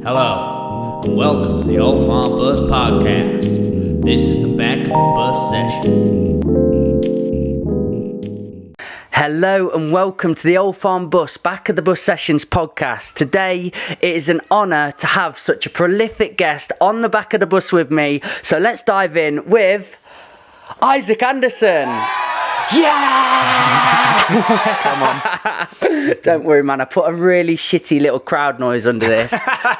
Hello, and welcome to the Old Farm Bus Podcast. This is the Back of the Bus session. Hello and welcome to the Old Farm Bus Back of the Bus Sessions podcast. Today it is an honour to have such a prolific guest on the back of the bus with me. So let's dive in with Isaac Anderson. Yeah! Come on. Don't worry, man. I put a really shitty little crowd noise under this.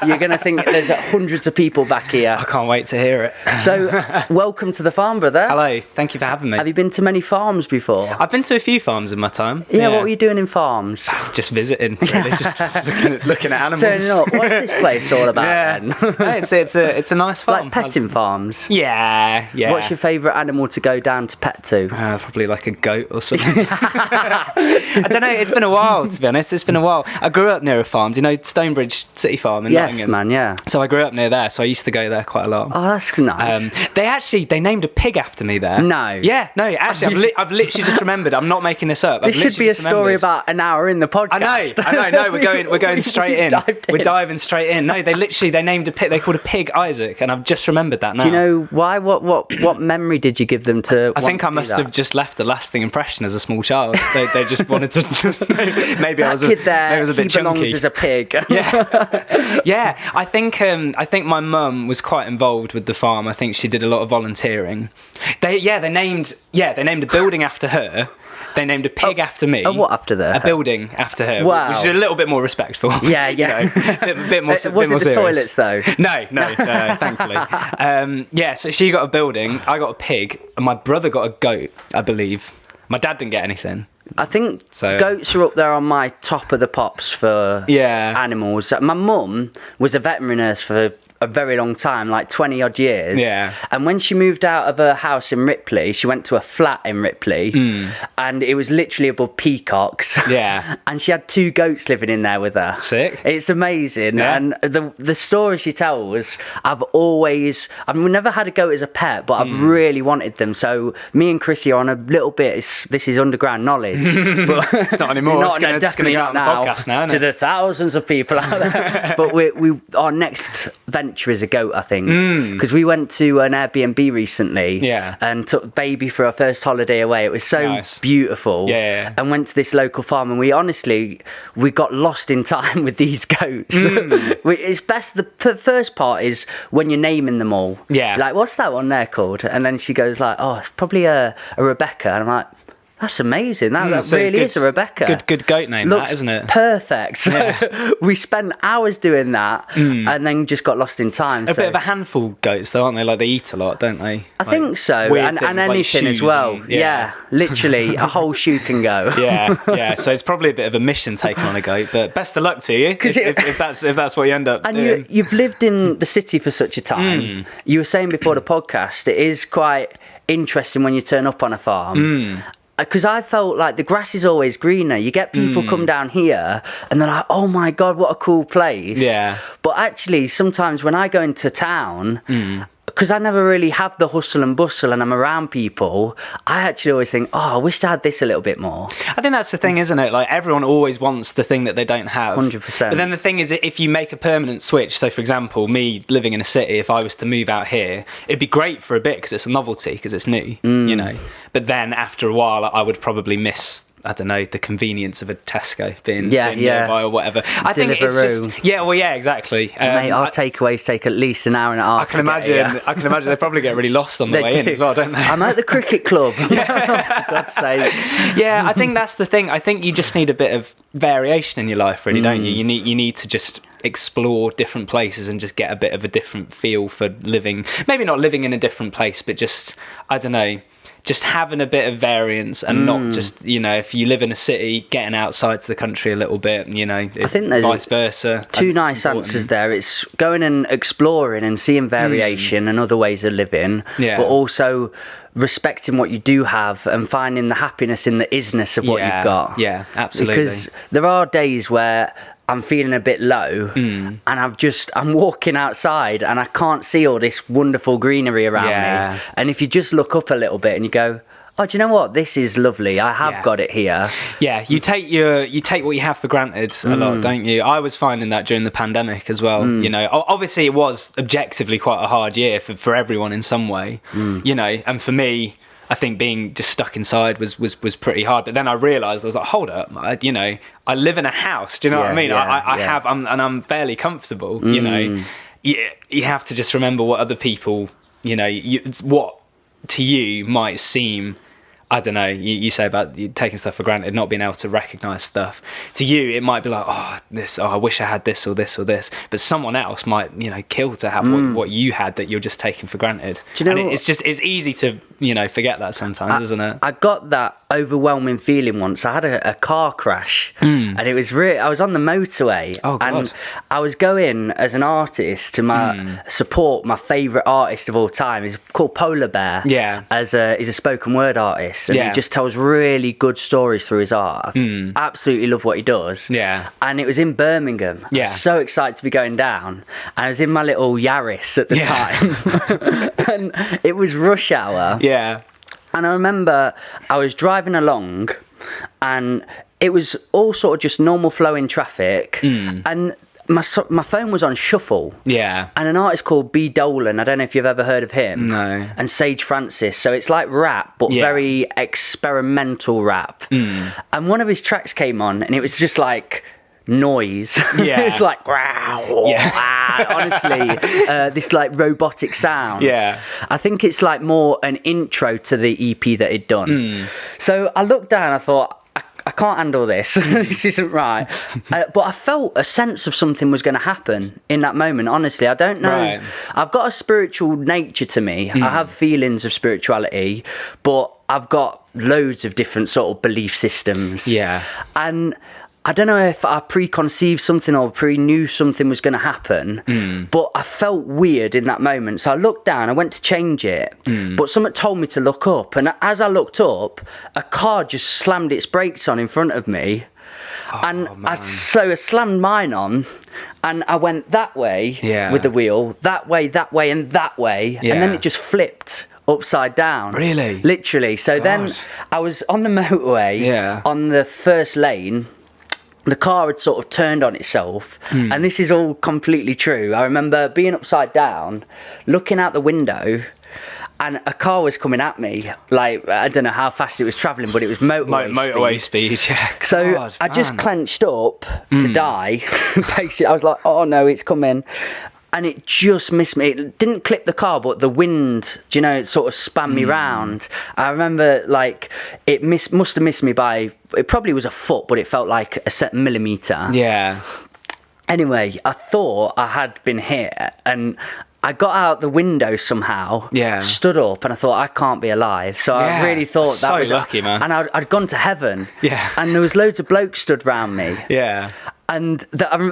You're going to think there's hundreds of people back here. I can't wait to hear it. So, welcome to the farm, brother. Hello. Thank you for having me. Have you been to many farms before? I've been to a few farms in my time. Yeah, what were you doing in farms? Just visiting, really. Just looking at animals. Turning up. What's this place all about then? No, it's a nice farm. Like petting farms? Yeah. What's your favourite animal to go down to pet to? Probably like a goat or something. I don't know, it's been a while, to be honest. It's been a while. I grew up near a farm. Do you know Stonebridge City Farm in Nottingham? Yes, man, yeah. So I grew up near there, so I used to go there quite a lot. Oh, that's nice. They named a pig after me there. No. Yeah, no, actually, I've literally just remembered. I'm not making this up. This should be a story about an hour in the podcast. I know. We're going straight in. We're diving straight in. No, they named a pig. They called a pig Isaac, and I've just remembered that now. Do you know why? What memory did you give them to? I think I must have just left a lasting impression as a small child. They just wanted to. maybe I was a bit he belongs chunky. As a pig. Yeah. I think my mum was quite involved with the farm. I think she did a lot of volunteering. They named a building after her. They named a pig after me. A what after her? A building after her. Wow. Which is a little bit more respectful. Yeah. You know, bit more Was bit more it the serious. toilets though? No, thankfully. So she got a building, I got a pig, and my brother got a goat, I believe. My dad didn't get anything. I think goats are up there on my top of the pops for animals. My mum was a veterinary nurse for a very long time, like 20 odd years. Yeah. And when she moved out of her house in Ripley, she went to a flat in Ripley, and it was literally above peacocks. Yeah. And she had 2 goats living in there with her. Sick. It's amazing. Yeah. And the story she tells, I've never had a goat as a pet, but I've really wanted them. So me and Chrissy are on a little bit, this is underground knowledge. But it's not anymore. It's going to go out on the podcast now, isn't it? To the thousands of people out there. But our next venture is a goat, I think, because we went to an Airbnb recently and took baby for our first holiday away. It was so beautiful. And went to this local farm, and we got lost in time with these goats. It's best, the first part is when you're naming them all, like, what's that one there called? And then she goes like, oh, it's probably a Rebecca, and I'm like, that's amazing. That really is a Rebecca. Good goat name, looks that, isn't it? Perfect. So we spent hours doing that, and then just got lost in time. A bit of a handful, goats, though, aren't they? Like, they eat a lot, don't they? I think so. And anything as well. Literally, a whole shoe can go. Yeah. So it's probably a bit of a mission taking on a goat, but best of luck to you if that's what you end up doing. And you've lived in the city for such a time. You were saying before the podcast, it is quite interesting when you turn up on a farm. Because I felt like the grass is always greener. You get people come down here and they're like, oh my God, what a cool place. Yeah. But actually, sometimes when I go into town, because I never really have the hustle and bustle and I'm around people, I actually always think, oh, I wish I had this a little bit more. I think that's the thing, isn't it? Like, everyone always wants the thing that they don't have. 100%. But then the thing is, if you make a permanent switch, so for example, me living in a city, if I was to move out here, it'd be great for a bit because it's a novelty, because it's new, you know. But then after a while, I would probably miss, I don't know, the convenience of a Tesco being nearby or whatever. I think it's just exactly. Mate, our takeaways take at least an hour and a half. I can imagine they probably get really lost on the way in as well, don't they? I'm at the cricket club. For God's sake. Yeah, I think that's the thing. I think you just need a bit of variation in your life, really, don't you? You need to just explore different places and just get a bit of a different feel for living. Maybe not living in a different place, but just, I don't know, just having a bit of variance and not just, you know, if you live in a city, getting outside to the country a little bit, you know, I think there's vice versa. Two nice answers there. It's going and exploring and seeing variation and other ways of living, but also respecting what you do have and finding the happiness in the isness of what you've got. Yeah, absolutely. Because there are days where I'm feeling a bit low and I'm walking outside and I can't see all this wonderful greenery around me. And if you just look up a little bit and you go, oh, do you know what? This is lovely. I have got it here. Yeah, you take what you have for granted a lot, don't you? I was finding that during the pandemic as well. You know, obviously it was objectively quite a hard year for everyone in some way. You know, and for me, I think being just stuck inside was pretty hard. But then I realised, I was like, hold up, I live in a house. Do you know what I mean? I'm fairly comfortable. You know, you have to just remember what other people, you know, what to you might seem. I don't know, you say about you taking stuff for granted, not being able to recognise stuff. To you, it might be like, I wish I had this or this or this. But someone else might, you know, kill to have what you had that you're just taking for granted. Do you know it's easy to, you know, forget that sometimes, isn't it? I got that overwhelming feeling once. I had a car crash and it was I was on the motorway and I was going as an artist to support my favourite artist of all time. He's called Polar Bear. Yeah. He's a spoken word artist. And he just tells really good stories through his art. I absolutely love what he does. Yeah. And it was in Birmingham. Yeah. I was so excited to be going down. And I was in my little Yaris at the time. And it was rush hour. Yeah. And I remember I was driving along and it was all sort of just normal flowing traffic. And my phone was on shuffle. Yeah. And an artist called B. Dolan, I don't know if you've ever heard of him. No. And Sage Francis. So it's like rap, but very experimental rap. And one of his tracks came on and it was just like noise. Yeah. It's like, wow. Yeah. Honestly, this like robotic sound. Yeah. I think it's like more an intro to the EP that he'd done. So I looked down, I thought, I can't handle this. This isn't right. But I felt a sense of something was going to happen in that moment. Honestly, I don't know. Right. I've got a spiritual nature to me. I have feelings of spirituality, but I've got loads of different sort of belief systems. Yeah. And I don't know if I preconceived something or knew something was going to happen, but I felt weird in that moment. So I looked down, I went to change it, but someone told me to look up. And as I looked up, a car just slammed its brakes on in front of me. And I slammed mine on and I went that way with the wheel, that way, and that way. Yeah. And then it just flipped upside down. Really? Literally. So then I was on the motorway on the first lane. The car had sort of turned on itself, and this is all completely true. I remember being upside down, looking out the window, and a car was coming at me. Like, I don't know how fast it was travelling, but it was motorway speed. Yeah. So I just clenched up to die. Basically, I was like, oh no, it's coming. And it just missed me. It didn't clip the car, but the wind, do you know, it sort of span me round. I remember, like, it must have missed me by, it probably was a foot, but it felt like a set millimetre. Yeah. Anyway, I thought I had been hit, and I got out the window somehow, stood up, and I thought, I can't be alive. So I really thought that was... so lucky, man. And I'd gone to heaven. Yeah. And there was loads of blokes stood round me. Yeah. And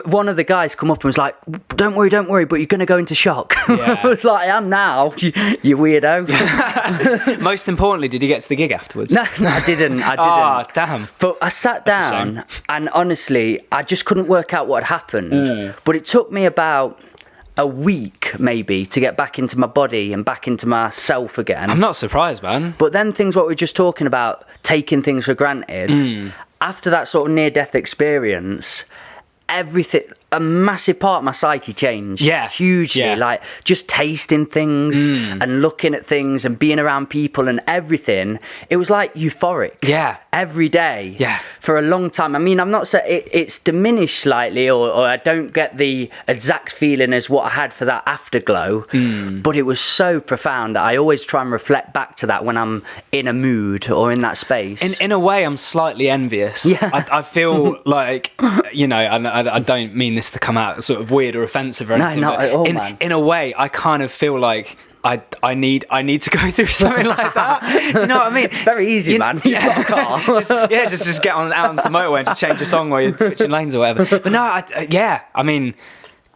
one of the guys come up and was like, don't worry, but you're going to go into shock. Yeah. I was like, I am now, you weirdo. Most importantly, did you get to the gig afterwards? No, I didn't. Oh, damn. But I sat down and honestly, I just couldn't work out what had happened. But it took me about a week maybe to get back into my body and back into myself again. I'm not surprised, man. But then things what we were just talking about, taking things for granted, after that sort of near-death experience, everything, a massive part of my psyche changed. Yeah. Hugely. Yeah. Like just tasting things and looking at things and being around people and everything. It was like euphoric. Yeah. Every day. Yeah. For a long time. I mean, I'm not saying it's diminished slightly or I don't get the exact feeling as what I had for that afterglow. But it was so profound that I always try and reflect back to that when I'm in a mood or in that space. In a way, I'm slightly envious. Yeah. I feel like, you know, I don't mean this to come out sort of weird or offensive or anything. No, not at all, man. In a way, I kind of feel like I need to go through something like that. Do you know what I mean? It's very easy, man. You've got a car. just get out onto the motorway and just change a song while you're switching lanes or whatever. But no, I mean,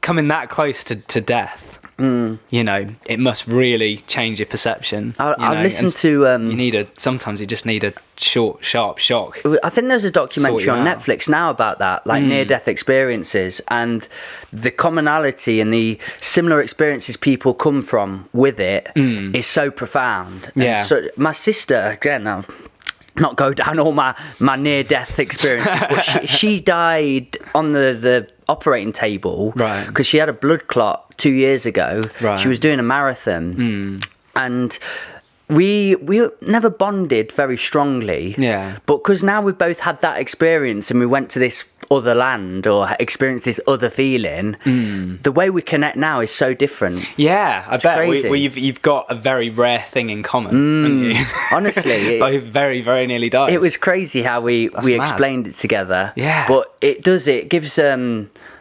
coming that close to death, you know, it must really change your perception. I listened to sometimes you just need a short, sharp shock. I think there's a documentary on Netflix now about that, like near-death experiences, and the commonality and the similar experiences people come from with it is so profound. And so my sister, again, I'll not go down all my near-death experiences, but she died on the operating table because she had a blood clot 2 years ago. She was doing a marathon, and we never bonded very strongly. But because now we've both had that experience and we went to this other land or experienced this other feeling, the way we connect now is so different. I bet you've got a very rare thing in common, haven't you? Honestly, both very, very nearly died. It was crazy how we explained it together. But it gives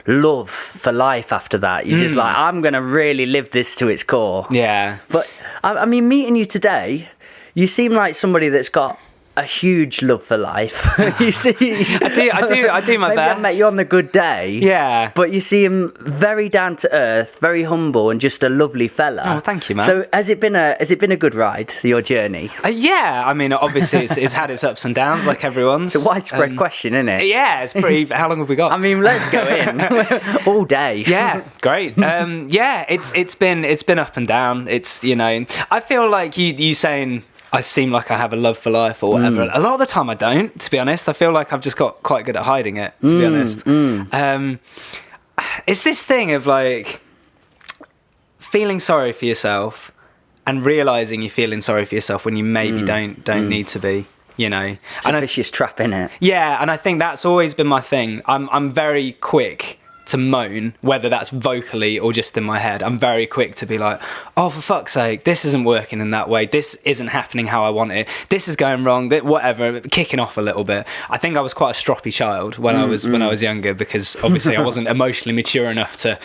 love for life after that. You're just like, I'm gonna really live this to its core. But I mean, meeting you today, you seem like somebody that's got a huge love for life. You see, I do my best. I met you on the good day. But you seem very down to earth, very humble, and just a lovely fella. Oh, thank you, man. So has it been a good ride, your journey? I mean, obviously it's had its ups and downs like everyone's. It's a widespread question, isn't it? It's pretty. How long have we got? I mean, let's go in all day. Great. It's been up and down. It's, you know, I feel like you saying I seem like I have a love for life or whatever. A lot of the time I don't, to be honest. I feel like I've just got quite good at hiding it, to be honest. It's this thing of like feeling sorry for yourself and realising you're feeling sorry for yourself when you maybe don't need to be, you know. It's a vicious trap, innit? And I think that's always been my thing. I'm very quick to moan, whether that's vocally or just in my head. I'm very quick to be like, oh, for fuck's sake, this isn't working in that way, this isn't happening how I want it, this is going wrong, whatever, kicking off a little bit. I think I was quite a stroppy child when I was younger, because obviously I wasn't emotionally mature enough to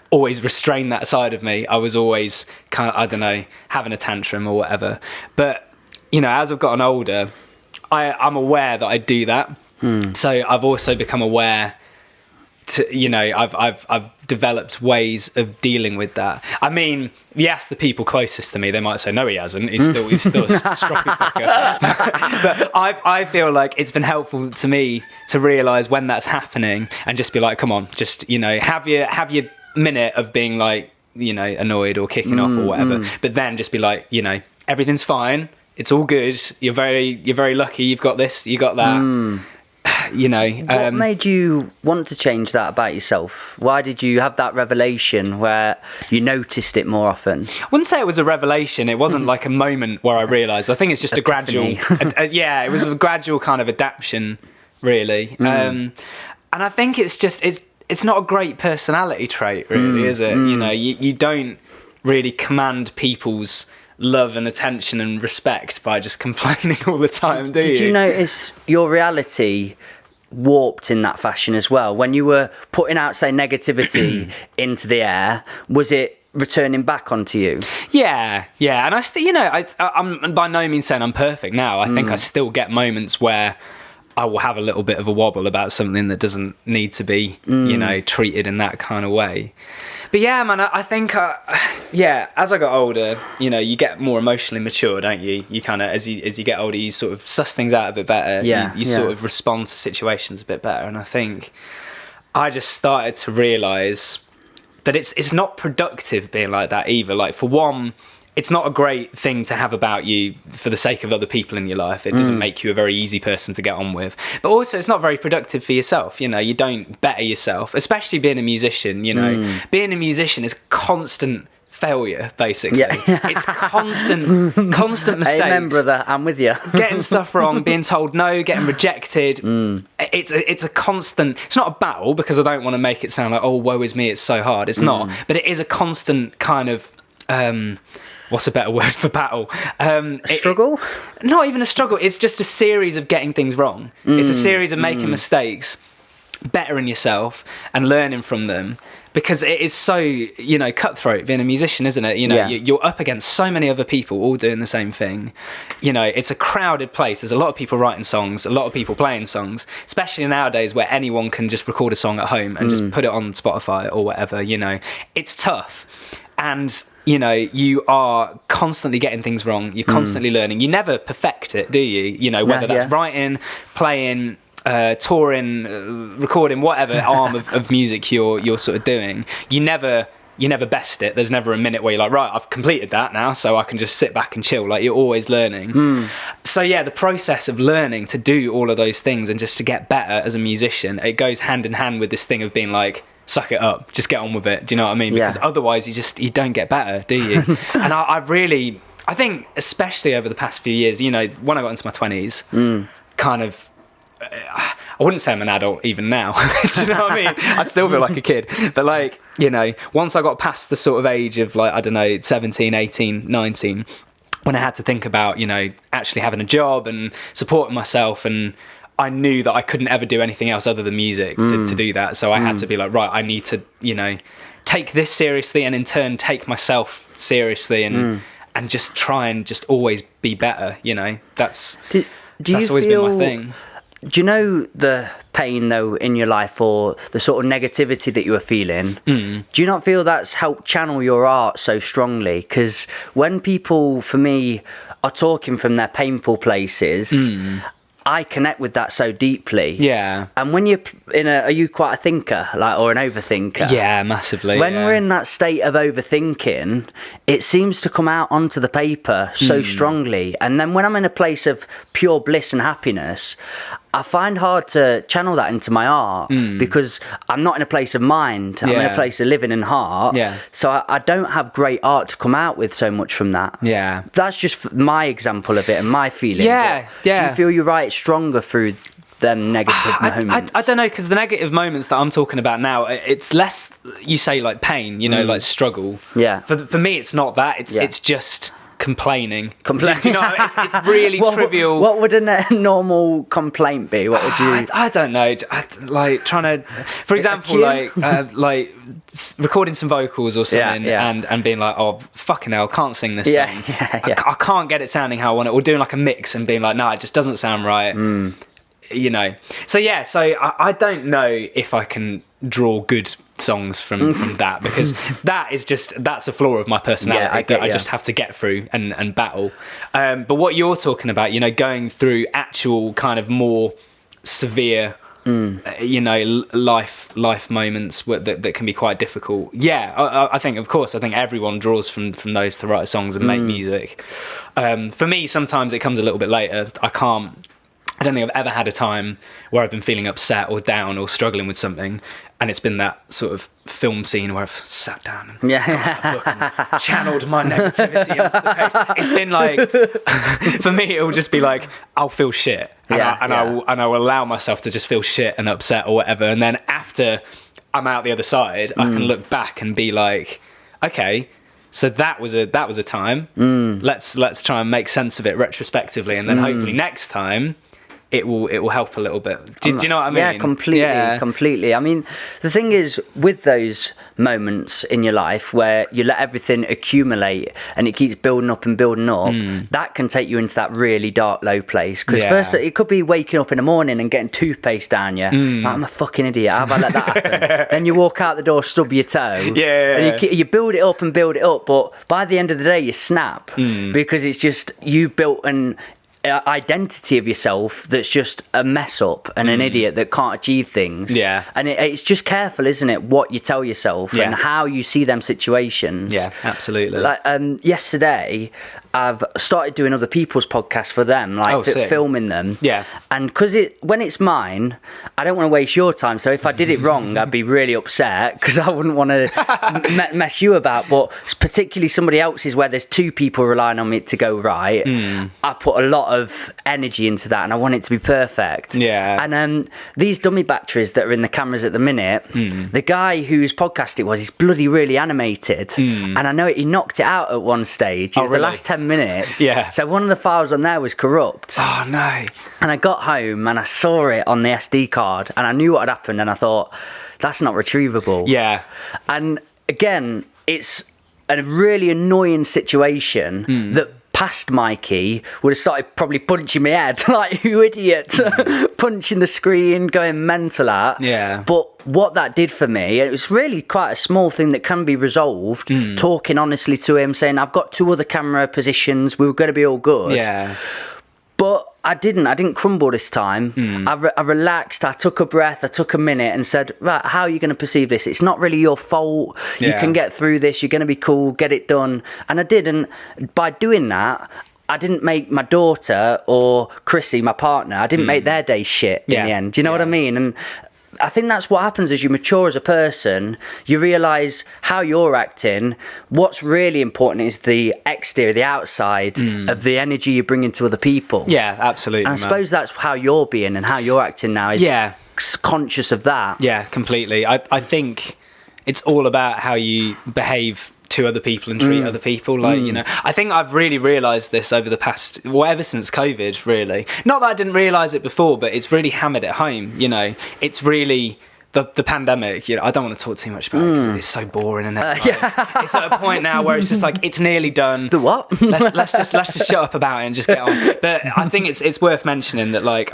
always restrain that side of me. I was always kind of, I don't know, having a tantrum or whatever. But, you know, as I've gotten older, I'm aware that I do that. So I've also become aware I've developed ways of dealing with that. I mean, you ask the people closest to me, they might say, no, he hasn't. He's still a stroppy fucker. But I feel like it's been helpful to me to realise when that's happening and just be like, come on, just, you know, have your minute of being like, you know, annoyed or kicking off or whatever. But then just be like, you know, everything's fine. It's all good. You're very lucky. You've got this, you got that. You know, what made you want to change that about yourself? Why did you have that revelation where you noticed it more often? I wouldn't say it was a revelation. It wasn't like a moment where I realised. I think it's just a gradual it was a gradual kind of adaptation, really. And I think it's not a great personality trait, really, is it? You know, you don't really command people's love and attention and respect by just complaining all the time, do you? Did you notice your reality warped in that fashion as well? When you were putting out, say, negativity into the air, was it returning back onto you? Yeah. And I still, you know, I'm by no means saying I'm perfect now. I think I still get moments where I will have a little bit of a wobble about something that doesn't need to be, you know, treated in that kind of way. But yeah, man, I think, as I got older, you know, you get more emotionally mature, don't you? You kind of, as you get older, you sort of suss things out a bit better. You sort of respond to situations a bit better. And I think I just started to realise that it's not productive being like that either. Like, for one, it's not a great thing to have about you for the sake of other people in your life. It doesn't make you a very easy person to get on with. But also, it's not very productive for yourself. You know, you don't better yourself, especially being a musician. You know, being a musician is constant failure, basically. It's constant mistakes. Amen, brother, I'm with you. Getting stuff wrong, being told no, getting rejected. It's a constant. It's not a battle, because I don't want to make it sound like, oh, woe is me, it's so hard. It's not. But it is a constant kind of what's a better word for battle? Struggle? Not even a struggle. It's just a series of getting things wrong. It's a series of making mistakes, bettering yourself and learning from them. Because it is so, you know, cutthroat being a musician, isn't it? You know, you're up against so many other people all doing the same thing. You know, it's a crowded place. There's a lot of people writing songs, a lot of people playing songs, especially nowadays where anyone can just record a song at home and just put it on Spotify or whatever, you know. It's tough. and you are constantly getting things wrong. You're constantly learning. You never perfect it, do you? Whether that's writing, playing, touring, recording, whatever arm of music you're sort of doing. You never best it. There's never a minute where you're like, right, I've completed that now, so I can just sit back and chill. Like, you're always learning. So yeah, the process of learning to do all of those things and just to get better as a musician, it goes hand in hand with this thing of being like, suck it up, just get on with it. Do you know what I mean? Because otherwise you don't get better, do you? And I think especially over the past few years, when I got into my 20s, kind of, I wouldn't say I'm an adult even now. Do you know what I mean? I still feel like a kid. But like, once I got past the sort of age of like, I don't know, 17, 18, 19, when I had to think about, actually having a job and supporting myself, and I knew that I couldn't ever do anything else other than music to do that. So I had to be like, right, I need to, take this seriously, and in turn take myself seriously, and just try and just always be better. That's always been my thing. Do you know the pain though in your life, or the sort of negativity that you were feeling? Do you not feel that's helped channel your art so strongly? Because when people, for me, are talking from their painful places, I connect with that so deeply. Yeah. And when you're are you quite a thinker, or an overthinker? Yeah, massively. When we're in that state of overthinking, it seems to come out onto the paper so strongly. And then when I'm in a place of pure bliss and happiness, I find hard to channel that into my art because I'm not in a place of mind. I'm in a place of living and heart. Yeah. So I don't have great art to come out with so much from that. Yeah. That's just my example of it and my feeling. Yeah. Do you feel you write stronger through them negative moments? I don't know, because the negative moments that I'm talking about now, it's less, you say, like pain, like struggle. Yeah. For me, it's not that. It's just complaining. Do you know what I mean? It's really trivial. What would a normal complaint be? What would you? I don't know. Like trying to, for example, like recording some vocals or something, and being like, oh fucking hell, I can't sing this song. I can't get it sounding how I want it. Or doing like a mix and being like, no, it just doesn't sound right. So I don't know if I can draw good songs from that, because that's a flaw of my personality I just have to get through and battle. But what you're talking about, going through actual kind of more severe life moments that can be quite difficult. I think everyone draws from those to write songs and make music. For me, sometimes it comes a little bit later. I don't think I've ever had a time where I've been feeling upset or down or struggling with something, and it's been that sort of film scene where I've sat down and got a book and channeled my negativity onto the page. It's been like, for me, it will just be like, I'll feel shit, and I will allow myself to just feel shit and upset or whatever, and then after I'm out the other side, I can look back and be like, okay, so that was a time. Let's try and make sense of it retrospectively, and then hopefully next time it will help a little bit. Do you know what I mean? Yeah, completely. I mean, the thing is, with those moments in your life where you let everything accumulate and it keeps building up, that can take you into that really dark, low place. Because first, it could be waking up in the morning and getting toothpaste down you. Like, I'm a fucking idiot. How have I let that happen? Then you walk out the door, stub your toe. And you build it up, but by the end of the day, you snap. Because it's just, you built an identity of yourself that's just a mess up and an idiot that can't achieve things. And it's just careful, isn't it, what you tell yourself and how you see them situations. Absolutely. Like yesterday I've started doing other people's podcasts for them, filming them. And because when it's mine, I don't want to waste your time, so if I did it wrong I'd be really upset, because I wouldn't want to mess you about. But particularly somebody else's where there's two people relying on me to go right, I put a lot of energy into that and I want it to be perfect. And these dummy batteries that are in the cameras at the minute, the guy whose podcast it was, he's bloody really animated, and I know he knocked it out at one stage. It was the last 10 minutes. So one of the files on there was corrupt. Oh no. And I got home and I saw it on the SD card and I knew what had happened, and I thought, that's not retrievable. And again, it's a really annoying situation that past Mikey would have started probably punching my head, like, you idiot, punching the screen, going mental at. Yeah. But what that did for me, it was really quite a small thing that can be resolved, talking honestly to him, saying, I've got 2 other camera positions, we were going to be all good. Yeah. But I didn't crumble this time. I relaxed, I took a breath, I took a minute and said, right, how are you going to perceive this? It's not really your fault. You can get through this, you're going to be cool, get it done. And I did, and by doing that, I didn't make my daughter or Chrissy, my partner, I didn't make their day shit in the end. Do you know what I mean? And I think that's what happens as you mature as a person. You realise how you're acting. What's really important is the exterior, the outside of the energy you bring into other people. Yeah, absolutely. And I suppose that's how you're being and how you're acting now, is conscious of that. Yeah, completely. I think it's all about how you behave to other people and treat other people, like, you know. I think I've really realised this over the past, ever since COVID, really. Not that I didn't realise it before, but it's really hammered it home, you know. It's really the pandemic, you know. I don't want to talk too much about it because it's so boring, and it's at a point now where it's just like, it's nearly done. The what? let's just shut up about it and just get on. But I think it's worth mentioning that, like,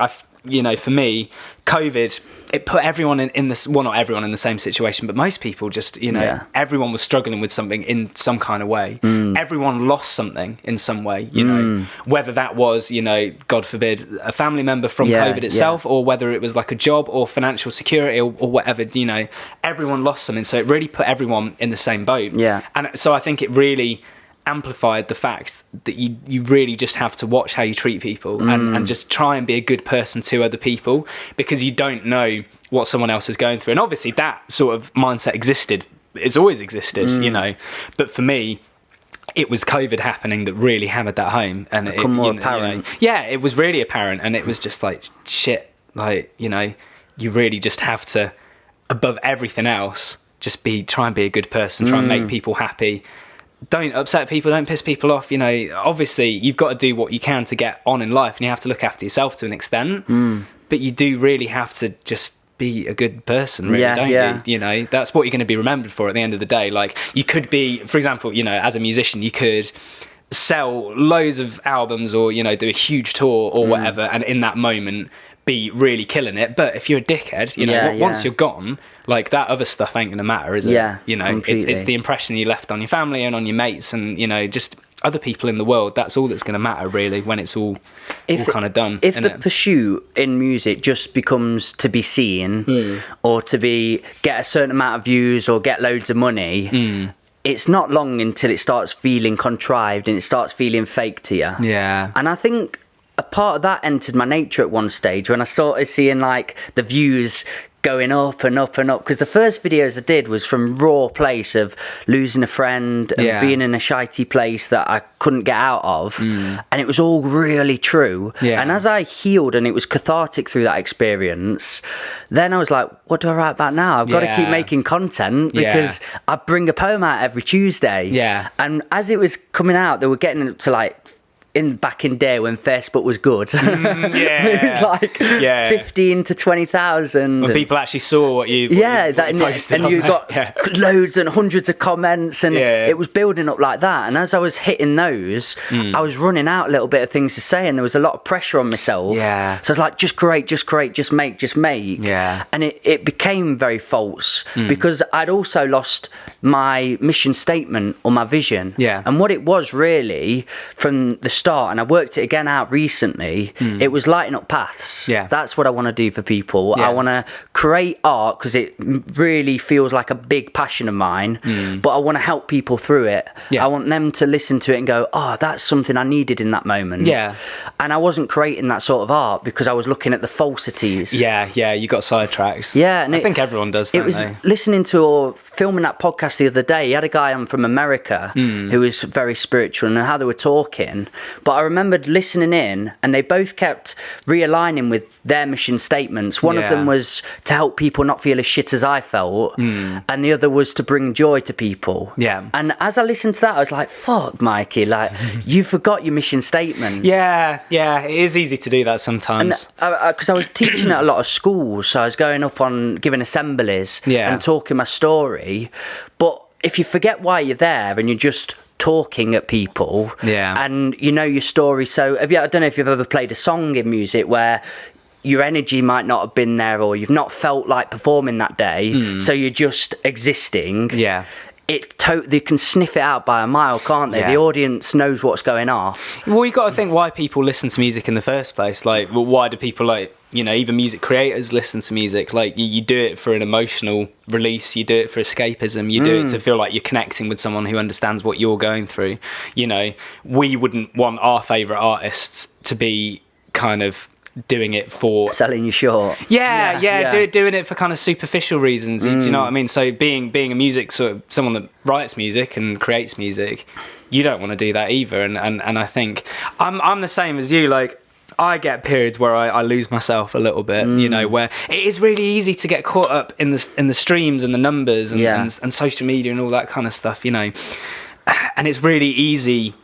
for me, COVID, it put everyone in this, well, not everyone in the same situation, but most people just, you know, everyone was struggling with something in some kind of way. Everyone lost something in some way, you know, whether that was, you know, God forbid, a family member from COVID itself, or whether it was like a job or financial security or whatever, you know, everyone lost something. So it really put everyone in the same boat. Yeah. And so I think it really amplified the fact that you really just have to watch how you treat people and just try and be a good person to other people, because you don't know what someone else is going through. And obviously that sort of mindset existed, it's always existed, you know, but for me, it was COVID happening that really hammered that home, and it more apparent. It was really apparent, and it was just like, shit, like, you know, you really just have to, above everything else, just try and be a good person, try and make people happy. Don't upset people, don't piss people off, you know. Obviously you've got to do what you can to get on in life, and you have to look after yourself to an extent, but you do really have to just be a good person, really, don't you? You know, that's what you're going to be remembered for at the end of the day. Like, you could be, for example, you know, as a musician, you could sell loads of albums, or, you know, do a huge tour or whatever, and in that moment be really killing it. But if you're a dickhead, you know, once you're gone, like, that other stuff ain't gonna matter, is it? You know, it's the impression you left on your family and on your mates, and, you know, just other people in the world. That's all that's gonna matter, really, when it's all kind of done. If the pursuit in music just becomes to be seen, or to get a certain amount of views or get loads of money, it's not long until it starts feeling contrived and it starts feeling fake to you. Yeah. And I think a part of that entered my nature at one stage when I started seeing, like, the views going up and up and up, because the first videos I did was from raw place of losing a friend and being in a shitey place that I couldn't get out of, and it was all really true. And as I healed and it was cathartic through that experience, then I was like, what do I write about now? I've got to keep making content, because I bring a poem out every Tuesday. And as it was coming out, they were getting up to, like, back in day when Facebook was good, it was like 15 to 20,000. When people actually saw what you posted, and you got loads and hundreds of comments, and it was building up like that. And as I was hitting those, I was running out a little bit of things to say, and there was a lot of pressure on myself. So I was like, just create, just make. And it became very false, because I'd also lost my mission statement or my vision. And what it was really from the start, and I worked it again out recently, it was lighting up paths. That's what I want to do for people. I want to create art because it really feels like a big passion of mine, but I want to help people through it. I want them to listen to it and go, oh, that's something I needed in that moment. And I wasn't creating that sort of art because I was looking at the falsities. You got sidetracked. And I think everyone does that. It was listening to or filming that podcast the other day. He had a guy on from America who was very spiritual, and how they were talking. But I remembered listening in, and they both kept realigning with their mission statements. One of them was to help people not feel as shit as I felt, and the other was to bring joy to people. And as I listened to that, I was like, fuck, Mikey, like, you forgot your mission statement. It is easy to do that sometimes. Because I was teaching at a lot of schools, so I was going up on giving assemblies and talking my story. But if you forget why you're there and you're just talking at people, and you know your story. So I don't know if you've ever played a song in music where your energy might not have been there, or you've not felt like performing that day, so you're just existing. They can sniff it out by a mile, can't they? The audience knows what's going on. Well, you've got to think why people listen to music in the first place. Like, well, why do people, like, you know, even music creators listen to music? Like, you do it for an emotional release, you do it for escapism, you do it to feel like you're connecting with someone who understands what you're going through. You know, we wouldn't want our favourite artists to be kind of doing it for selling you short. Doing it for kind of superficial reasons. Do you know what I mean? So being a music sort of someone that writes music and creates music, you don't want to do that either. And I think I'm the same as you. Like, I get periods where I lose myself a little bit, you know, where it is really easy to get caught up in the streams and the numbers and social media and all that kind of stuff, you know. And it's really easy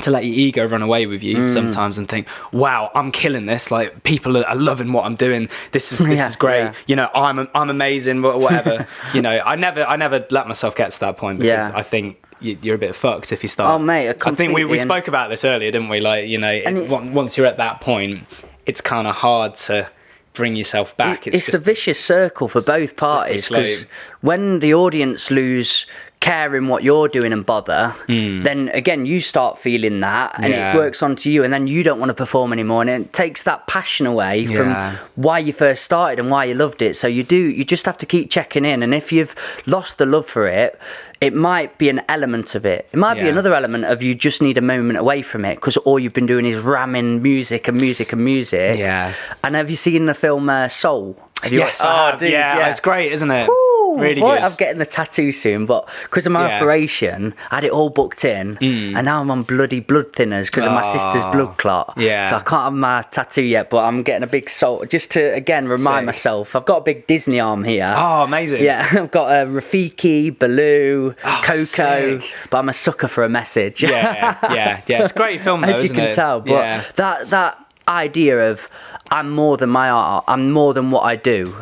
to let your ego run away with you sometimes and think, wow, I'm killing this, like people are loving what I'm doing, this is great, you know, I'm amazing, whatever. You know, I never let myself get to that point, because I think you're a bit fucked if you start. Oh mate, I think we spoke about this earlier, didn't we? Like, you know, once you're at that point, it's kind of hard to bring yourself back. It's the vicious circle for both parties, because when the audience lose care in what you're doing and bother, then again you start feeling that, and it works onto you, and then you don't want to perform anymore, and it takes that passion away from why you first started and why you loved it. So you just have to keep checking in, and if you've lost the love for it, it might be an element of it. It might be another element of you just need a moment away from it, because all you've been doing is ramming music and music and music. And have you seen the film Soul? Yes, I have. Dude, it's great, isn't it? Really good. I'm getting the tattoo soon, but because of my operation, I had it all booked in, and now I'm on bloody blood thinners because of my sister's blood clot. So I can't have my tattoo yet, but I'm getting a big salt just to again remind myself. I've got a big Disney arm here. Oh, amazing! Yeah, I've got Rafiki, Baloo, Coco, sick. But I'm a sucker for a message. It's a great film, though, as you isn't can it? tell. But that idea of I'm more than my art, I'm more than what I do.